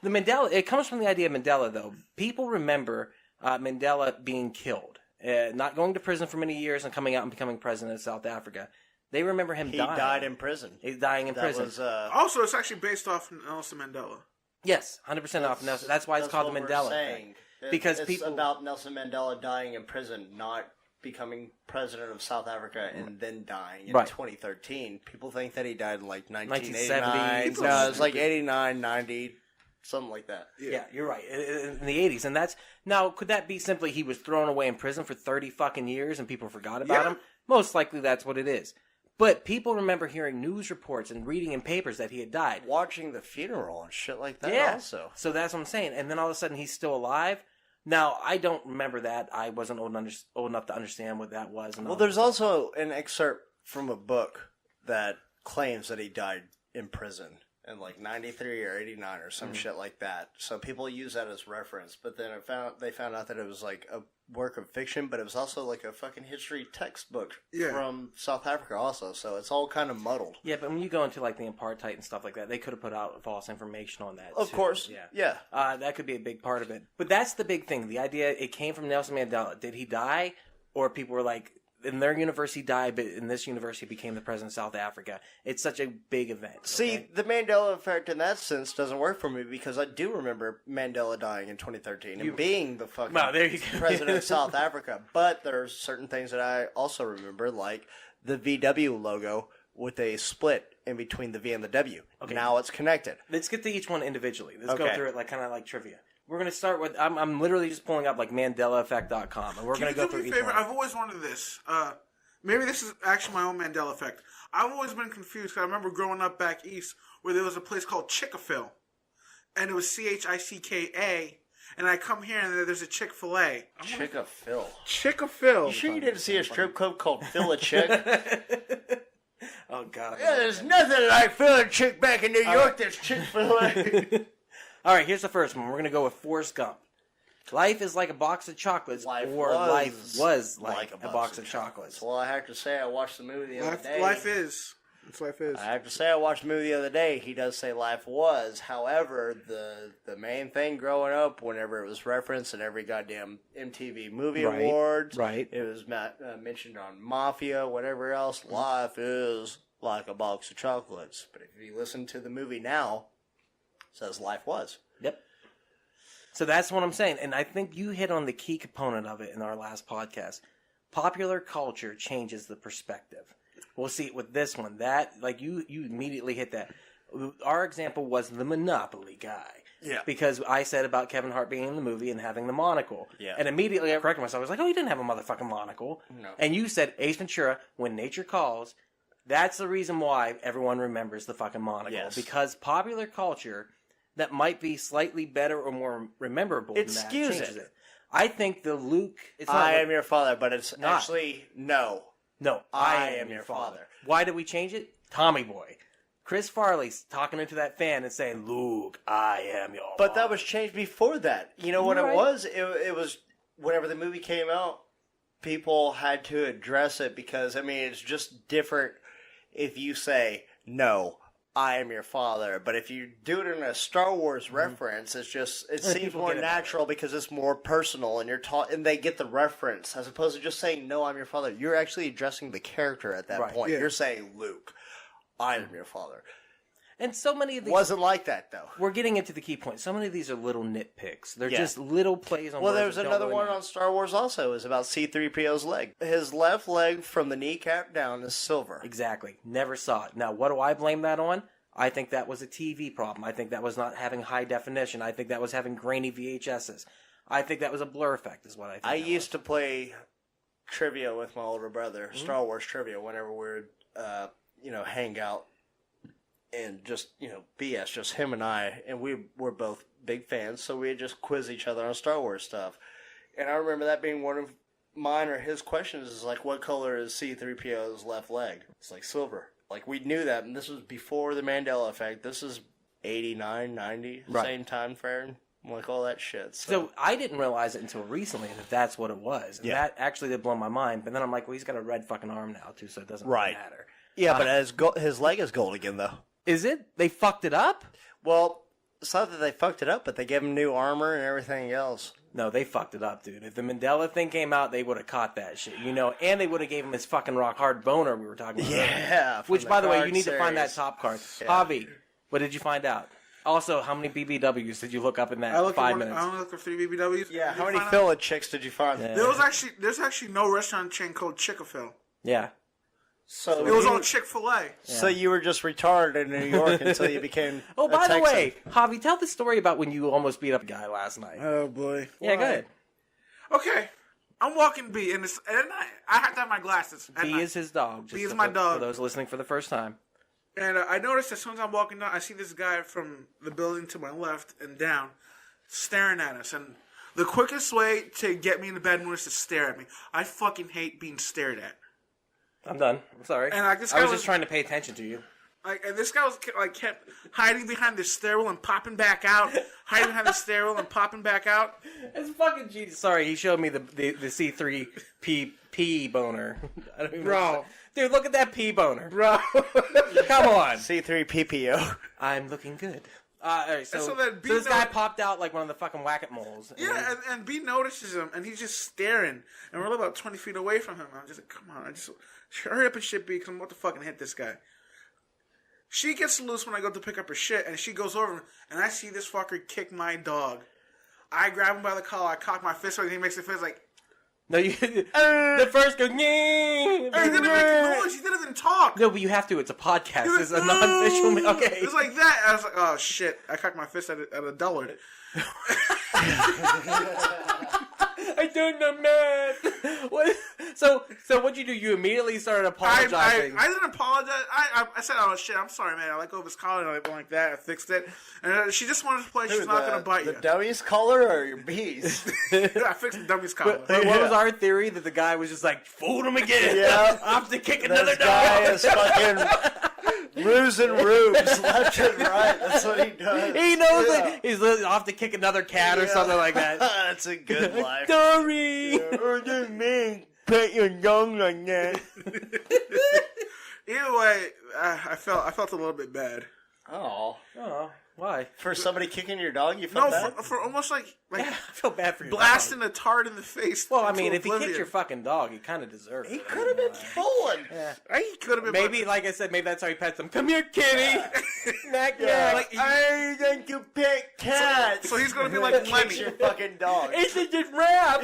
The Mandela. It comes from the idea of Mandela, though. People remember Mandela being killed, not going to prison for many years, and coming out and becoming president of South Africa. They remember him dying. He died in prison. He's dying in prison. Was, Also, it's actually based off Nelson Mandela. Yes, 100% off Nelson. That's why it's called the what Mandela we're Effect. saying. Because it's people about Nelson Mandela dying in prison, not becoming president of South Africa and then dying in 2013. People think that he died in like 1989. 1970s. No, it's like 89, 90, something like that. Yeah, you're right. In the 80s. And that's... Now, could that be simply he was thrown away in prison for 30 fucking years and people forgot about him? Most likely that's what it is. But people remember hearing news reports and reading in papers that he had died. Watching the funeral and shit like that also. So that's what I'm saying. And then all of a sudden he's still alive. Now, I don't remember that. I wasn't old enough to understand what that was. And Well, there's also an excerpt from a book that claims that he died in prison in like 93 or 89 or some shit like that. So people use that as reference. But then they found out that it was like a work of fiction, but it was also like a fucking history textbook from South Africa also. So it's all kind of muddled. Yeah, but when you go into like the apartheid and stuff like that, they could have put out false information on that. Of course. Yeah. That could be a big part of it. But that's the big thing. The idea, it came from Nelson Mandela. Did he die? Or people were like, in their universe he died, but in this universe he became the president of South Africa. It's such a big event. See, the Mandela Effect in that sense doesn't work for me because I do remember Mandela dying in 2013 and being the fucking there you go. president of South Africa. But there's certain things that I also remember, like the VW logo with a split in between the V and the W. Okay. Now it's connected. Let's get to each one individually. Let's go through it like kind of like trivia. We're going to start with, I'm literally just pulling up like MandelaEffect.com, and we're going to go through each one. I've always wanted this. Maybe this is actually my own Mandela Effect. I've always been confused because I remember growing up back east where there was a place called Chick-a-Phil. And it was ChickA. And I come here and there's a Chick-fil-A. Chick-a-Phil. Chick-a-Phil. You sure you didn't see a strip club called Phil a Chick? Oh, God. Yeah, there's nothing like Phil a Chick back in New York that's Chick-fil-A. All right, here's the first one. We're going to go with Forrest Gump. Life is like a box of chocolates, life was like a box of chocolates. Well, I have to say, I watched the movie the other day. Life is. It's life is. I have to say, I watched the movie the other day. He does say life was. However, the main thing growing up, whenever it was referenced in every goddamn MTV Movie Awards, it was mentioned on Mafia, whatever else, life is like a box of chocolates. But if you listen to the movie now, it says life was. Yep. So that's what I'm saying. And I think you hit on the key component of it in our last podcast. Popular culture changes the perspective. We'll see it with this one. That, like, you immediately hit that. Our example was the Monopoly guy. Yeah. Because I said about Kevin Hart being in the movie and having the monocle. Yeah. And immediately I corrected myself. I was like, oh, he didn't have a motherfucking monocle. No. And you said Ace Ventura, When Nature Calls. That's the reason why everyone remembers the fucking monocle. Yes. Because popular culture that might be slightly better or more memorable It than that skews changes it. I think the Luke... It's not I like, am your father, but it's not. actually no. No, I am your father. Why did we change it? Tommy Boy. Chris Farley's talking into that fan and saying, Luke, I am your But father. that was changed before that. You know what it was? It was whenever the movie came out, people had to address it because, I mean, it's just different if you say, no, I am your father. But if you do it in a Star Wars reference, it seems more natural because it's more personal and you're taught, and they get the reference as opposed to just saying, no, I'm your father. You're actually addressing the character at that point. Yeah. You're saying, Luke, I am your father. And so many of these... Wasn't like that, though. We're getting into the key point. So many of these are little nitpicks. They're just little plays on... Well, there's another one on Star Wars also. It was about C-3PO's leg. His left leg from the kneecap down is silver. Exactly. Never saw it. Now, what do I blame that on? I think that was a TV problem. I think that was not having high definition. I think that was having grainy VHSs. I think that was a blur effect is what I think. I used to play trivia with my older brother, Star Wars trivia, whenever we would, hang out. And just, BS, just him and I. And we were both big fans, so we'd just quiz each other on Star Wars stuff. And I remember that being one of mine or his questions is like, what color is C-3PO's left leg? It's like silver. Like, we knew that, and this was before the Mandela Effect. This is 89, 90, same time frame. Like, all that shit. So I didn't realize it until recently that that's what it was. And that actually did blow my mind. But then I'm like, well, he's got a red fucking arm now, too, so it doesn't really matter. Yeah, but his leg is gold again, though. Is it? They fucked it up? Well, it's not that they fucked it up, but they gave him new armor and everything else. No, they fucked it up, dude. If the Mandela thing came out, they would have caught that shit, and they would have gave him his fucking rock hard boner we were talking about. Yeah. Which, by the way, you need to find that top card. Yeah. Javi, what did you find out? Also, how many BBWs did you look up in that 5 minutes? I only looked up 3 BBWs. Yeah, how many Philly chicks did you find? Yeah. There's actually no restaurant chain called Chick-fil-A. Yeah. So it was all Chick-fil-A. Yeah. So you were just retarded in New York until you became Oh, by the way, Javi, tell the story about when you almost beat up a guy last night. Oh, boy. Yeah, go ahead. Okay. I'm walking B, and I have to have my glasses. B is his dog. B is my dog. For those listening for the first time. And I noticed as soon as I'm walking down, I see this guy from the building to my left and down staring at us. And the quickest way to get me in the bad mood is to stare at me. I fucking hate being stared at. I'm done. I'm sorry. And I was just trying to pay attention to you. And this guy was kept hiding behind the stairwell and popping back out. Hiding behind the stairwell and popping back out. It's fucking genius. Sorry, he showed me the C3P boner. I don't even know. Dude, look at that P boner. Bro. Come on. C3PPO. I'm looking good. All right, so this guy popped out like one of the fucking whack-a-moles. Yeah, and B notices him, and he's just staring. And we're about 20 feet away from him. I'm just like, come on. Hurry up and shit, B, because I'm about to fucking hit this guy. She gets loose when I go to pick up her shit, and she goes over, and I see this fucker kick my dog. I grab him by the collar, I cock my fist, and he makes a fist like... No, you... the first go... He didn't make a noise, he didn't even talk. No, but you have to, it's a podcast, it's a non-visual... Okay. It's like that, I was like, oh shit, I cocked my fist at a dullard. I don't know, man. What? So what'd you do? You immediately started apologizing. I didn't apologize. I said, oh shit, I'm sorry, man. I let go of his collar and I went like that. I fixed it. And she just wanted to play. She's not going to bite you. The dummy's collar or your bees? I fixed the dummy's collar. But what was our theory? That the guy was just like, fooled him again. Yeah. Off to kick another dog. This guy is fucking... Ruse and rubes, left and right. That's what he does. He knows it. He's off to kick another cat or something like that. That's a good life. Sorry. Oh, didn't mean pet your dog like that. Either way, I felt a little bit bad. Oh, why? For somebody kicking your dog, you felt bad? For almost like yeah, I feel bad for you. Blasting a tart in the face. Well, I mean, if he kicked your fucking dog, he kind of deserved it. He could have been fooling. Yeah. He could have been. Maybe, like I said, maybe that's how he pets him. Come here, kitty. Knack, yeah. Like, I think you pet cats. So he's gonna be like Lenny. Your fucking dog. It's a just rap.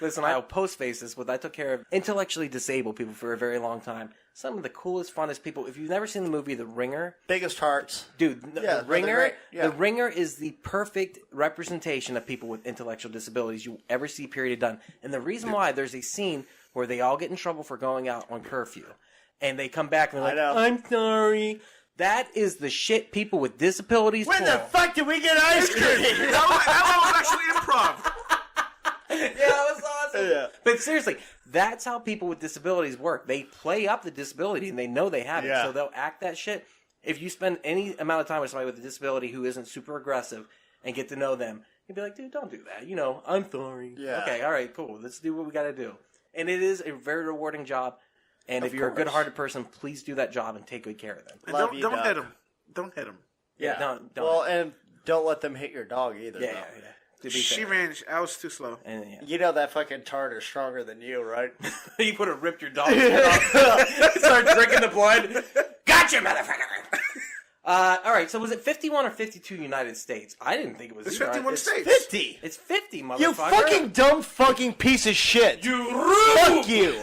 Listen, I'll postface this with I took care of intellectually disabled people for a very long time. Some of the coolest, funnest people. If you've never seen the movie The Ringer. Biggest hearts. Dude, The Ringer. The Ringer is the perfect representation of people with intellectual disabilities you ever see, period, done. And the reason why, there's a scene where they all get in trouble for going out on curfew. And they come back and they're like, I'm sorry. That is the shit people with disabilities When the fuck did we get ice cream? that was actually improv. Yeah, that was awesome. Yeah. But seriously, that's how people with disabilities work. They play up the disability and they know they have it, so they'll act that shit. If you spend any amount of time with somebody with a disability who isn't super aggressive and get to know them, He'd be like, dude, don't do that. You know, I'm sorry. Yeah. Okay, all right, cool. Let's do what we got to do. And it is a very rewarding job. And Of if you're a course. good-hearted person, please do that job and take good care of them. And Love don't you, don't Doc. hit him. Don't hit him. Yeah, don't. Well, and don't let them hit your dog either. yeah, though. yeah. To be She fair. ran. I was too slow. And, yeah. You know that fucking tart is stronger than you, right? You would have ripped your dog's head off. Start drinking the blood. Gotcha, motherfucker. All right, so was it 51 or 52 United States? I didn't think it was. It's either. 51 It's states. 50. It's 50, motherfucker. You fucking dumb fucking piece of shit. You Fuck you.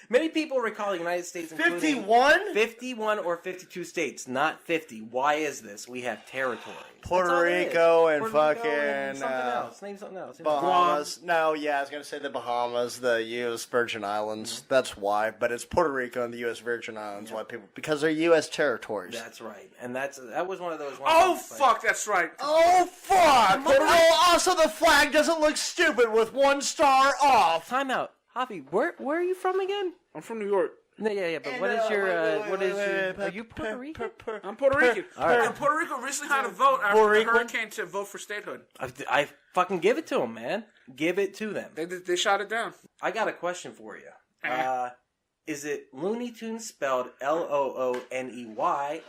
Many people recall the United States including 51? 51 or 52 states, not 50. Why is this? We have territories. Puerto That's all it is. Rico and Puerto Rico fucking, and something else. Name something else. Bahamas. No, yeah, I was going to say the Bahamas, the U.S. Virgin Islands. That's why. But it's Puerto Rico and the U.S. Virgin Islands. Why people? Because they're U.S. territories. That's right. And that was one of those ones. Oh that's like- fuck, that's right. Oh, fuck! Oh, also the flag doesn't look stupid with one star off. Time out. Javi, where are you from again? I'm from New York. No, yeah, but what is your, are you Puerto Rican? I'm Puerto Rican. All right. And Puerto Rico recently had a vote after Puerto the Rican? hurricane to vote for statehood. I fucking give it to them, man. Give it to them. They shot it down. I got a question for you. Is it Looney Tunes spelled Looney,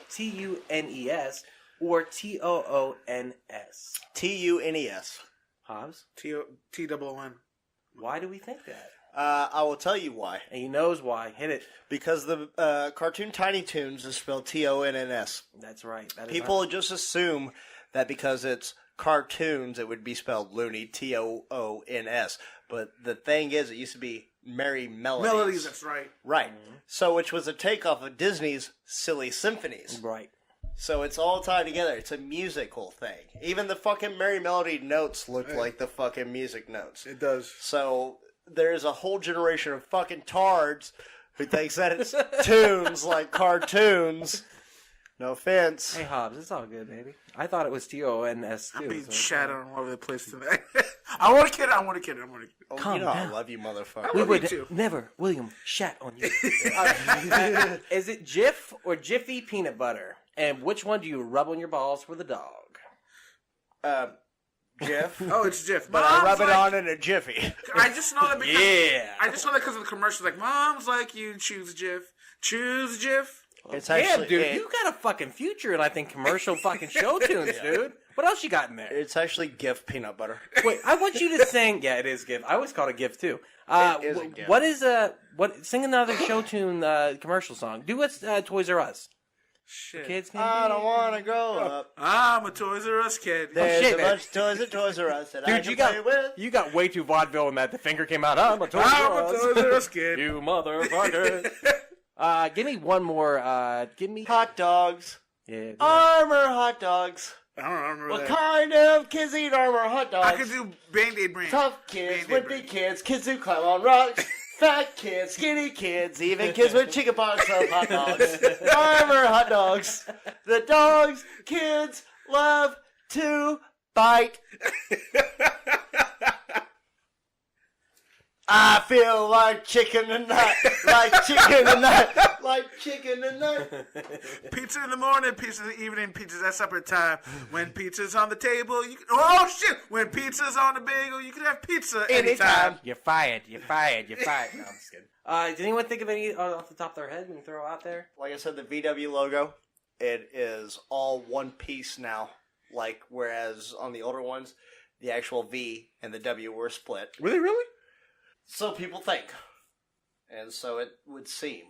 Tunes, or Toons? Tunes. Hobbs? T-O-O-N. Why do we think that? I will tell you why. And he knows why. Hit it. Because the cartoon Tiny Toons is spelled Tonns. That's right. That is People just assume that because it's cartoons, it would be spelled Looney, Toons. But the thing is, it used to be Merry Melodies. Melodies, that's right. Right. So, which was a takeoff of Disney's Silly Symphonies. right. So it's all tied together. It's a musical thing. Even the fucking Merry Melody notes look like the fucking music notes. It does. So there's a whole generation of fucking tards who thinks that it's tunes like cartoons. No offense. Hey, Hobbs, it's all good, baby. I thought it was Tons too. I'm being so- shat on all over the place tonight. I want to kid. Oh, Calm you know down. I love you, motherfucker. We love you would too. never, William, shat on you. Is it Jif or Jiffy peanut butter? And which one do you rub on your balls for the dog? Jeff. Oh, it's Jif. But I rub Mom's it like- on in a jiffy. I just know that because Yeah. I just know that because of the commercials. Like, Mom's like you, choose Jif. Choose Jif. It's Yeah, actually, dude, you got a fucking future in, I think, commercial fucking show tunes, dude. What else you got in there? It's actually GIF peanut butter. Wait, I want you to sing. Yeah, it is GIF. I always call it GIF too. It is a GIF. What is sing another show tune commercial song? Do what's Toys R Us. Shit. Kids can I don't want to grow up. I'm a Toys R Us kid. There's shit, a man. bunch of toys at Toys R Us that I Dude, can you play with. got way too vaudeville in that. The finger came out. I'm a Toys I'm R a Us. Toys R Us kid. You motherfucker. Give me one more. Give me. Hot dogs. Yeah. Armor hot dogs. I don't remember What that. kind of kids eat armor hot dogs? I could do Band-Aid brand. Tough kids, Band-Aid wimpy brand. kids, kids who climb on rocks, fat kids, skinny kids, even kids with chickenpox love hot dogs. Armor hot dogs. The dogs kids love to bite. I feel like chicken tonight, like chicken tonight, like chicken tonight. Pizza in the morning, pizza in the evening, pizza's at supper time. When pizza's on the table, you can... Oh, shit! When pizza's on the bagel, you can have pizza anytime. You're fired. You're fired. You're fired. No, I'm just kidding. Did anyone think of any off the top of their head and throw out there? Like I said, the VW logo, it is all one piece now. Like, whereas on the older ones, the actual V and the W were split. Were they really? So people think. And so it would seem.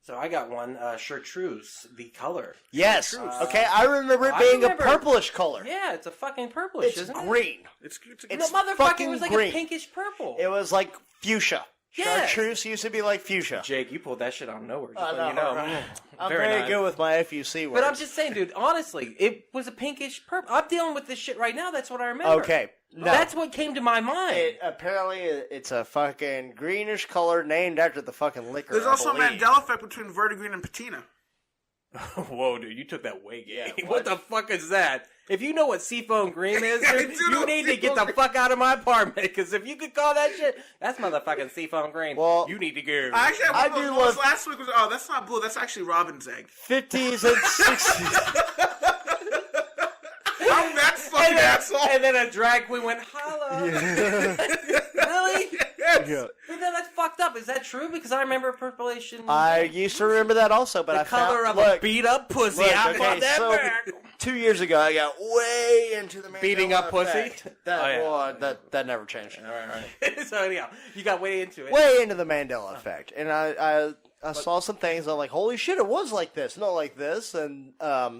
So I got one. Chartreuse, the color. Yes. Okay, I remember it being a purplish color. Yeah, it's a fucking purplish, It's isn't it? green. It's cute. It's No, motherfucker, fucking it was like green. a pinkish purple. It was like fuchsia. Yes. Chartreuse used to be like fuchsia. Jake, you pulled that shit out of nowhere. Just I letting know, you know. right? I'm Very very nice. good with my FUC words. But I'm just saying, dude, honestly, it was a pinkish purple. I'm dealing with this shit right now. That's what I remember. Okay. No. That's what came to my mind. Apparently, it's a fucking greenish color named after the fucking liquor. There's I also a believe. Mandela effect between Vertigreen and Patina. Whoa, dude, you took that way gay. Yeah, what the fuck is that? If you know what seafoam green is, I dude, do you know need to get seafoam the green. fuck out of my apartment. Because if you could call that shit, that's motherfucking seafoam green. Well, you need to go. Actually, I one of do those ones love- last week was, oh, that's not blue, that's actually robin's egg. 50s and 60s. That's fucking asshole. And then a drag queen went, holla. Really? Yeah. But then that's fucked up. Is that true? Because I remember Perpilation. I used to remember that also, but the I color found, of a beat up pussy. I want that so back. 2 years ago, I got way into the Mandela Beating up pussy? Effect. That never changed. All right. So anyhow, you got way into it. Way into the Mandela Effect, and I saw some things. I'm like, holy shit, it was like this, not like this. And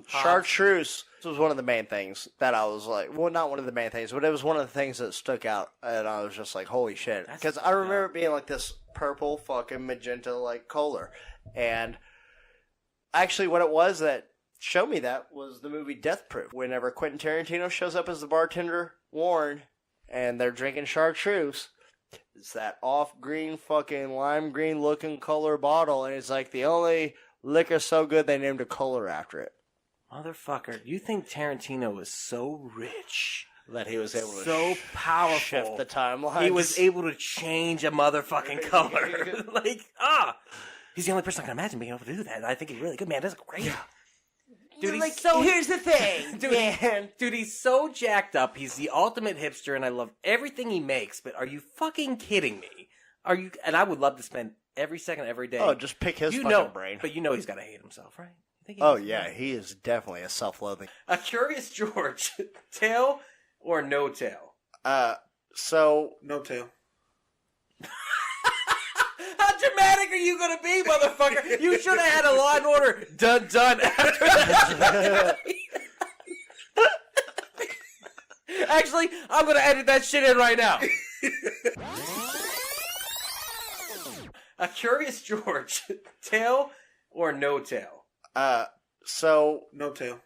chartreuse was one of the main things that I was like, well, not one of the main things, but it was one of the things that stuck out, and I was just like, holy shit, because I remember it being like this purple fucking magenta like color, and actually, what it was that showed me that was the movie Death Proof. Whenever Quentin Tarantino shows up as the bartender Warren, and they're drinking chartreuse. It's that off-green fucking lime green looking color bottle, and it's like the only liquor so good they named a color after it. Motherfucker, you think Tarantino was so rich That he was able to so powerful shift the timeline. He was able to change a motherfucking color. He's the only person I can imagine being able to do that. I think he's really good, man. That's great. Yeah. Dude, like, here's the thing, dude, he's so jacked up. He's the ultimate hipster, and I love everything he makes. But are you fucking kidding me? Are you? And I would love to spend every second, every day. Oh, just pick his fucking brain. But he's got to hate himself, right? He is definitely a self-loathing. A Curious George, tail or no tail? So no tail. How dramatic are you going to be, motherfucker? You should have had a Law and Order done after that. Actually, I'm going to edit that shit in right now. A Curious George, tail or no tail? So no tail.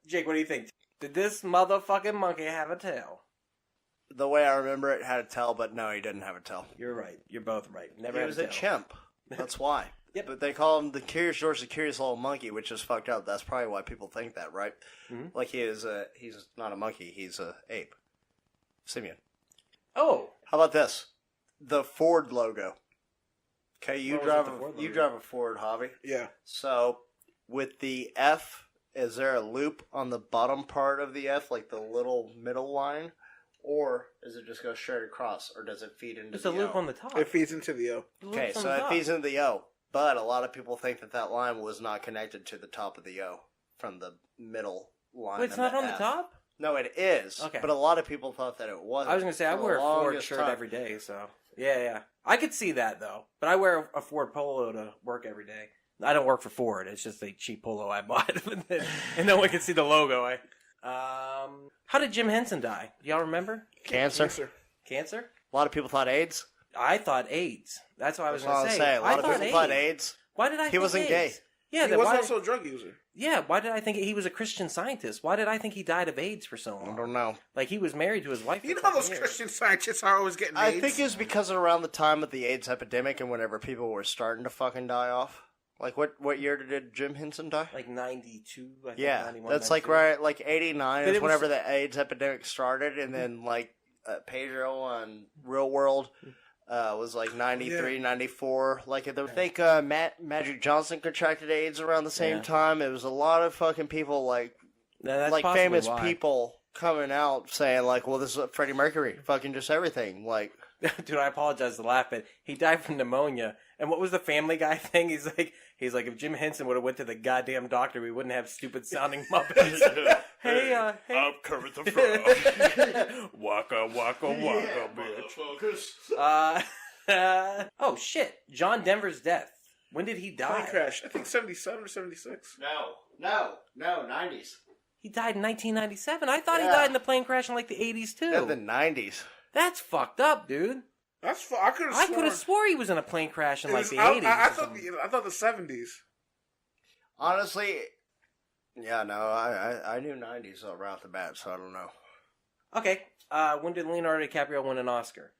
Jake, what do you think? Did this motherfucking monkey have a tail? The way I remember it, had a tail, but no, he didn't have a tail. You're right. You're both right. Never He had was a a tail. chimp. That's why. Yep. But they call him the Curious George, the Curious Little Monkey, which is fucked up. That's probably why people think that, right? Mm-hmm. Like he's not a monkey. He's a ape. Simian. Oh. How about this? The Ford logo. Okay, you What was drive with the Ford you logo? drive a Ford, Javi. Yeah. So with the F, is there a loop on the bottom part of the F, like the little middle line? Or does it just go straight across, or does it feed into There's the a loop O? on the top. It feeds into the O. Okay, so it feeds into the O. But a lot of people think that line was not connected to the top of the O from the middle line. Wait, it's of not the on the F. top? No, it is. Okay. But a lot of people thought that it wasn't. I was going to say, I for wear the a Ford longest shirt time. every day, so... Yeah. I could see that, though. But I wear a Ford Polo to work every day. I don't work for Ford. It's just a cheap Polo I bought. And no one can see the logo. How did Jim Henson die? Do y'all remember? Cancer. Cancer? A lot of people thought AIDS. I thought AIDS. That's what I was That's what going I to was saying. A lot I of people thought AIDS. Why did I He think wasn't AIDS? gay. Yeah, He then was why, also a drug user. yeah, why did I think he was a Christian scientist? Why did I think he died of AIDS for so long? I don't know. Like, he was married to his wife You for know fucking those years. Christian scientists are always getting AIDS. I think it was because around the time of the AIDS epidemic and whenever people were starting to fucking die off. Like, what year did Jim Henson die? Like 92, I think, Yeah, 91, that's like 92. right, like 89 But is it was- whenever the AIDS epidemic started, and then like Pedro on Real World was like 93, 94. Like I think Magic Johnson contracted AIDS around the same time. It was a lot of fucking people like That's like possibly famous why. people coming out saying like, well, this is Freddie Mercury, fucking just everything. Like, Dude, I apologize to laugh, but he died from pneumonia. And what was the Family Guy thing? He's like, if Jim Henson would have went to the goddamn doctor, we wouldn't have stupid sounding Muppets. hey. I'm Kermit the Frog. Waka, bitch. Oh, shit. John Denver's death. When did he die? Plane crash. I think 77 or 76. No, 90s. He died in 1997. I thought he Yeah. died in the plane crash in like the 80s, too. Yeah, the 90s. That's fucked up, dude. That's I could have swore he was in a plane crash in like the I 80s. I thought the 70s. Honestly, yeah, no, I knew 90s right off the bat, so I don't know. Okay, when did Leonardo DiCaprio win an Oscar?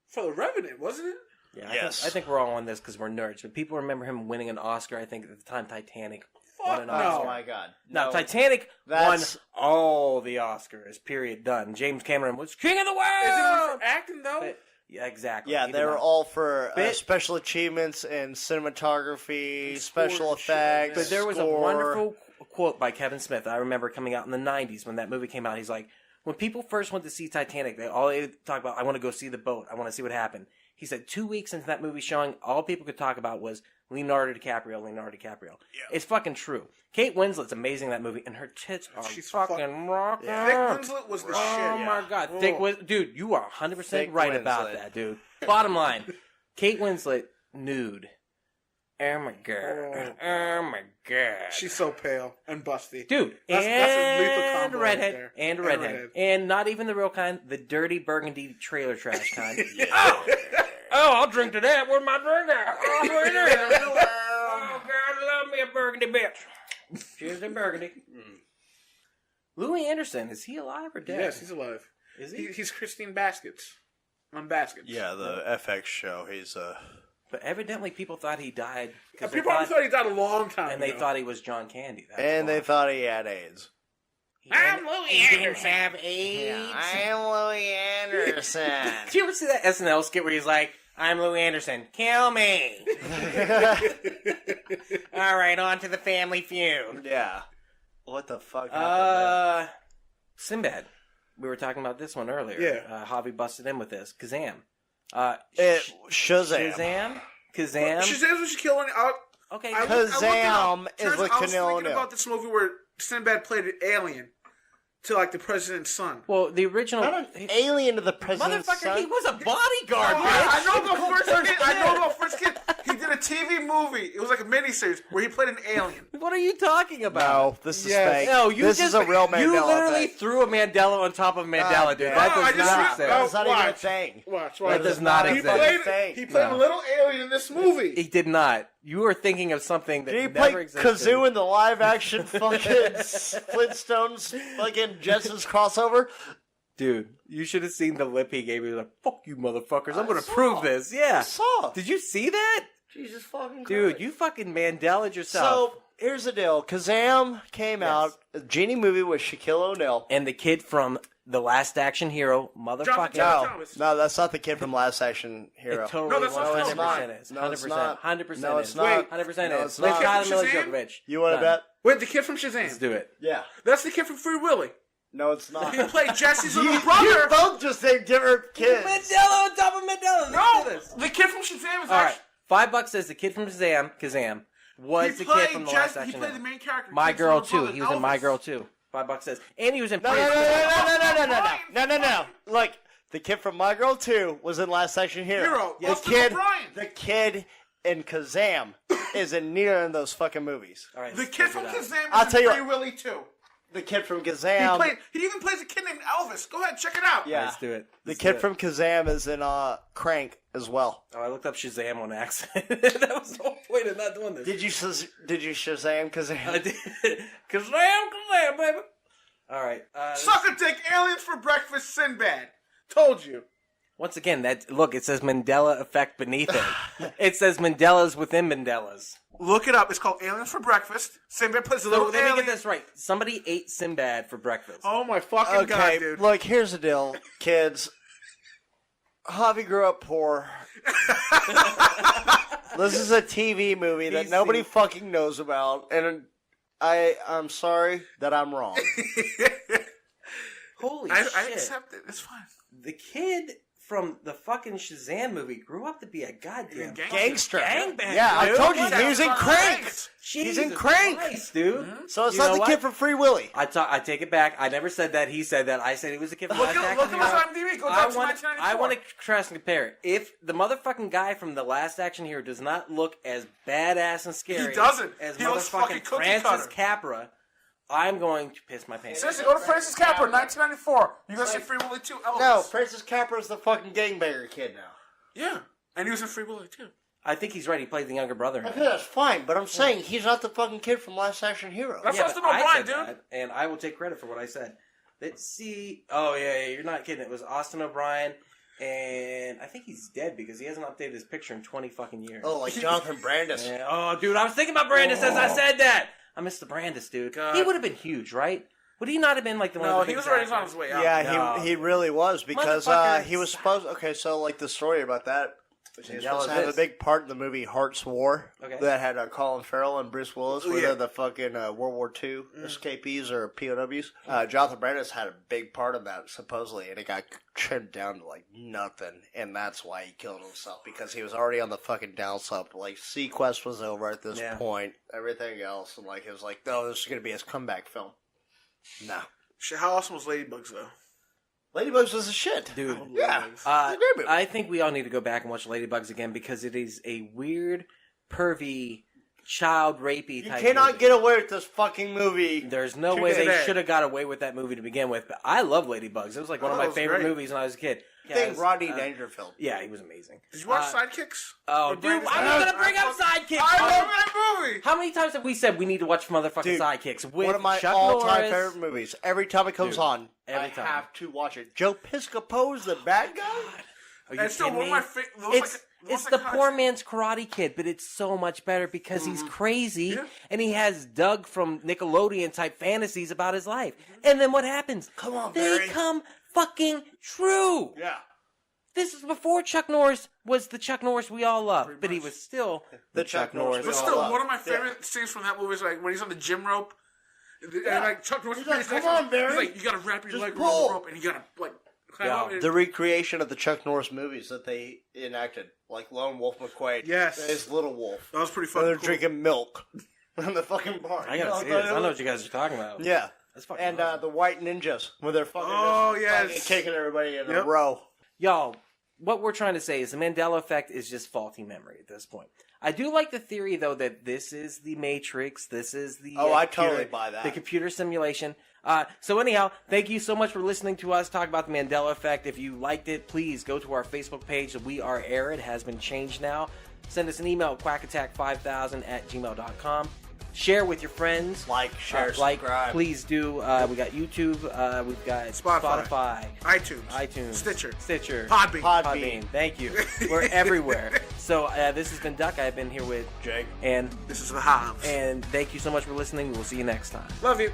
For The Revenant, wasn't it? Yeah, Yes. I think we're all on this because we're nerds. But people remember him winning an Oscar. I think at the time Titanic won an Fuck Oscar. Oh my god. No, No, Titanic that's- won all the Oscars. Period. Done. James Cameron was king of the Is it world. for acting though? But- yeah, exactly. Yeah, He they did were not. all for Bit- special achievements in cinematography, And special score and shit like effects. that. But there was a score. wonderful quote by Kevin Smith I remember coming out in the 90s when that movie came out. He's like, when people first went to see Titanic, they talk about, I want to go see the boat. I want to see what happened. He said 2 weeks into that movie showing, all people could talk about was Leonardo DiCaprio. Yeah. It's fucking true. Kate Winslet's amazing in that movie, and her tits are fucking rocking. Thick Winslet was the shit. Oh my god. Dude, you are 100% right about that, dude. Bottom line, Kate Winslet, nude. Oh my god. Oh my god. She's so pale and busty. Dude, that's a lethal combo redhead, right there. and a redhead. And not even the real kind, the dirty burgundy trailer trash kind. Oh, I'll drink to that. Where's my drink at? Oh, God, love me a burgundy bitch. Cheers to burgundy. Louis Anderson, is he alive or dead? Yes, he's alive. Is he? He's Christine Baskets on Baskets. Yeah, the FX show. He's But evidently people thought he died. People thought he died a long time and ago. they thought he was John Candy. They thought he had AIDS. I'm Louis Anderson. Have AIDS. I'm Louis Anderson. Did you ever see that SNL skit where he's like, I'm Louis Anderson. Kill me. All right, on to the Family Feud. Yeah. What the fuck happened Sinbad. We were talking about this one earlier. Yeah. Javi busted in with this. Kazam. Shazam. Kazam. Shazam's what you kill on. Okay. Kazam is with I was Canelo thinking about this movie where Sinbad played an alien to like the president's son. Well, the original Not an alien to the president's motherfucker, son. he was a bodyguard. I know the first kid. He did a TV movie. It was like a miniseries where he played an alien. What are you talking about? No, this is fake. No, this is a real Mandela You literally effect. threw a Mandela on top of Mandela, dude. That does not exist. That's not even a thing. Watch. That does not exist. He played a little alien in this movie. He did not. You are thinking of something that Did he never play existed. Kazoo in the live-action fucking Flintstones fucking Jetsons crossover? Dude, you should have seen the lip he gave. He was like, fuck you motherfuckers. I'm going to prove this. Yeah. I saw. Did you see that? Jesus fucking Christ. Dude, you fucking Mandela'd yourself. So, here's the deal. Kazam came out, a genie movie with Shaquille O'Neal. And the kid from The Last Action Hero, motherfucking... No, that's not the kid from Last Action Hero. It totally No, that's not 100% is. No, it's 100%. not. 100% No, is. it's not. 100% No, is. it's Let's not. got Mila Shazam? Djokovic. You want to bet? Wait, the kid from Shazam. Let's do it. Yeah. That's the kid from Free Willy. No, it's not. He played Jesse's little You brother. both just named different kids. Mandela on top of Mandela. No, Let's do this. the kid from Shazam is All actually... right. $5 says the kid from Kazam was the kid from The Last Action He played Hero. the main character. My Kid's Girl little 2. brother, He was in My Elvis. Girl 2. $5 says. And he was in No. Look, the kid from My Girl 2 was in Last Action Hero. The kid in Kazam is in neither of those fucking movies. All right, The kid from Kazam I'll is tell in you Free Willy too. The kid from Kazam. He even plays a kid named Elvis. Go ahead, check it out. Yeah. Let's do it. The kid from Kazam is in Crank as well. Oh, I looked up Shazam on accident. That was the whole point of not doing this. Did you Shazam Kazam? I did. Kazam, baby. All right. Suck a dick, aliens for breakfast, Sinbad. Told you. Once again, look, it says Mandela Effect beneath it. It says Mandela's within Mandela's. Look it up. It's called Aliens for Breakfast. Sinbad plays a So little let me alien. get this right. Somebody ate Sinbad for breakfast. Oh my fucking god, dude. Look, here's the deal, kids. Javi grew up poor. This is a TV movie that nobody fucking knows about, and I'm sorry that I'm wrong. Holy I shit. accept it. It's fine. The kid from the fucking Shazam movie grew up to be a goddamn Gangster. gangbang. Yeah, I dude. told you, What he was in the Crank. fuck? He's in Jesus Crank. Christ, dude. So it's You not know the what? kid from Free Willy. I take it back. I never said that. He said that. I said he was a kid from Look Last at Action his Hero. IMDb. Go down to 1994. I want to contrast and compare. If the motherfucking guy from the Last Action Hero does not look as badass and scary, He doesn't. as He looks fucking motherfucking cookie Francis cutter. Capra, I'm going to piss my pants. Seriously, go to Francis Capra, 1994. You're going to see Free Willy 2, Elvis. No, Francis Capra's the fucking gangbanger kid now. Yeah. And he was in Free Willy too. I think he's right. He played the younger brother. Okay, that's fine, but I'm saying he's not the fucking kid from Last Action Hero. That's Yeah, Austin but I O'Brien, said dude. that, and I will take credit for what I said. Let's see. Oh, yeah, you're not kidding. It was Austin O'Brien, and I think he's dead because he hasn't updated his picture in 20 fucking years. Oh, like Jonathan Brandis. Yeah. Oh, dude, I was thinking about Brandis as I said that. I missed the Brandis, dude. God. He would have been huge, right? Would he not have been like the one No, of the he was biggest already on actors? his way out. Yeah, No. he really was because Motherfucker. he was supposed. Okay, so like the story about that He's supposed to have a big part in the movie Hearts War that had Colin Farrell and Bruce Willis, where they're the fucking World War II escapees or POWs. Jonathan Brandis had a big part in that, supposedly, and it got trimmed down to like nothing, and that's why he killed himself, because he was already on the fucking downslope. Like, Sequest was over at this point, everything else, and like it was like, no, this is going to be his comeback film. No. Shit, how awesome was Ladybugs, though? Ladybugs was a shit. Dude. Yeah. I think we all need to go back and watch Ladybugs again because it is a weird, pervy, child rapey type You cannot movie. get away with this fucking movie. There's no way they should have got away with that movie to begin with. But I love Ladybugs. It was like one of my favorite movies when I was a kid. Rodney Dangerfield. Yeah, he was amazing. Did you watch Sidekicks? Oh, dude, I was going to bring up Sidekicks. I love that movie. How many times have we said we need to watch motherfucking Sidekicks? With one of my Chuck all-time Norris. Favorite movies. Every time it comes on, every I time. have to watch it. Joe Piscopo's the bad guy? Are you and still, kidding one me? of my favorite. It's the poor man's Karate Kid, but it's so much better because he's crazy and he has Doug from Nickelodeon type fantasies about his life. And then what happens? Come on, they Barry. come fucking true. Yeah. This is before Chuck Norris was the Chuck Norris we all love, but he was still the Chuck Norris. But still, one of my favorite scenes from that movie is like when he's on the gym rope, and like Chuck Norris. He's like, "Come on, Barry." He's like, "You gotta wrap your leg around pull." the rope, and you gotta like." climb up and- The recreation of the Chuck Norris movies that they enacted, like Lone Wolf McQuade. Yes. His Little Wolf. That was pretty And fun. they're drinking milk in the fucking bar. I gotta see this. I know what you guys are talking about. Yeah. That's fucking And awesome. the White Ninjas, where they're fucking, fucking kicking everybody in a row. Y'all, what we're trying to say is the Mandela Effect is just faulty memory at this point. I do like the theory, though, that this is the Matrix. This is the I totally buy that. The computer simulation. So anyhow, thank you so much for listening to us talk about the Mandela Effect. If you liked it, please go to our Facebook page. We Are Air. It has been changed now. Send us an email at quackattack5000@gmail.com. Share with your friends. Like, share, subscribe. Please do. We got YouTube. We've got Spotify. iTunes. Stitcher. Podbean. Thank you. We're everywhere. So this has been Duck. I've been here with Jake. And this is the Hobbs. And thank you so much for listening. We'll see you next time. Love you.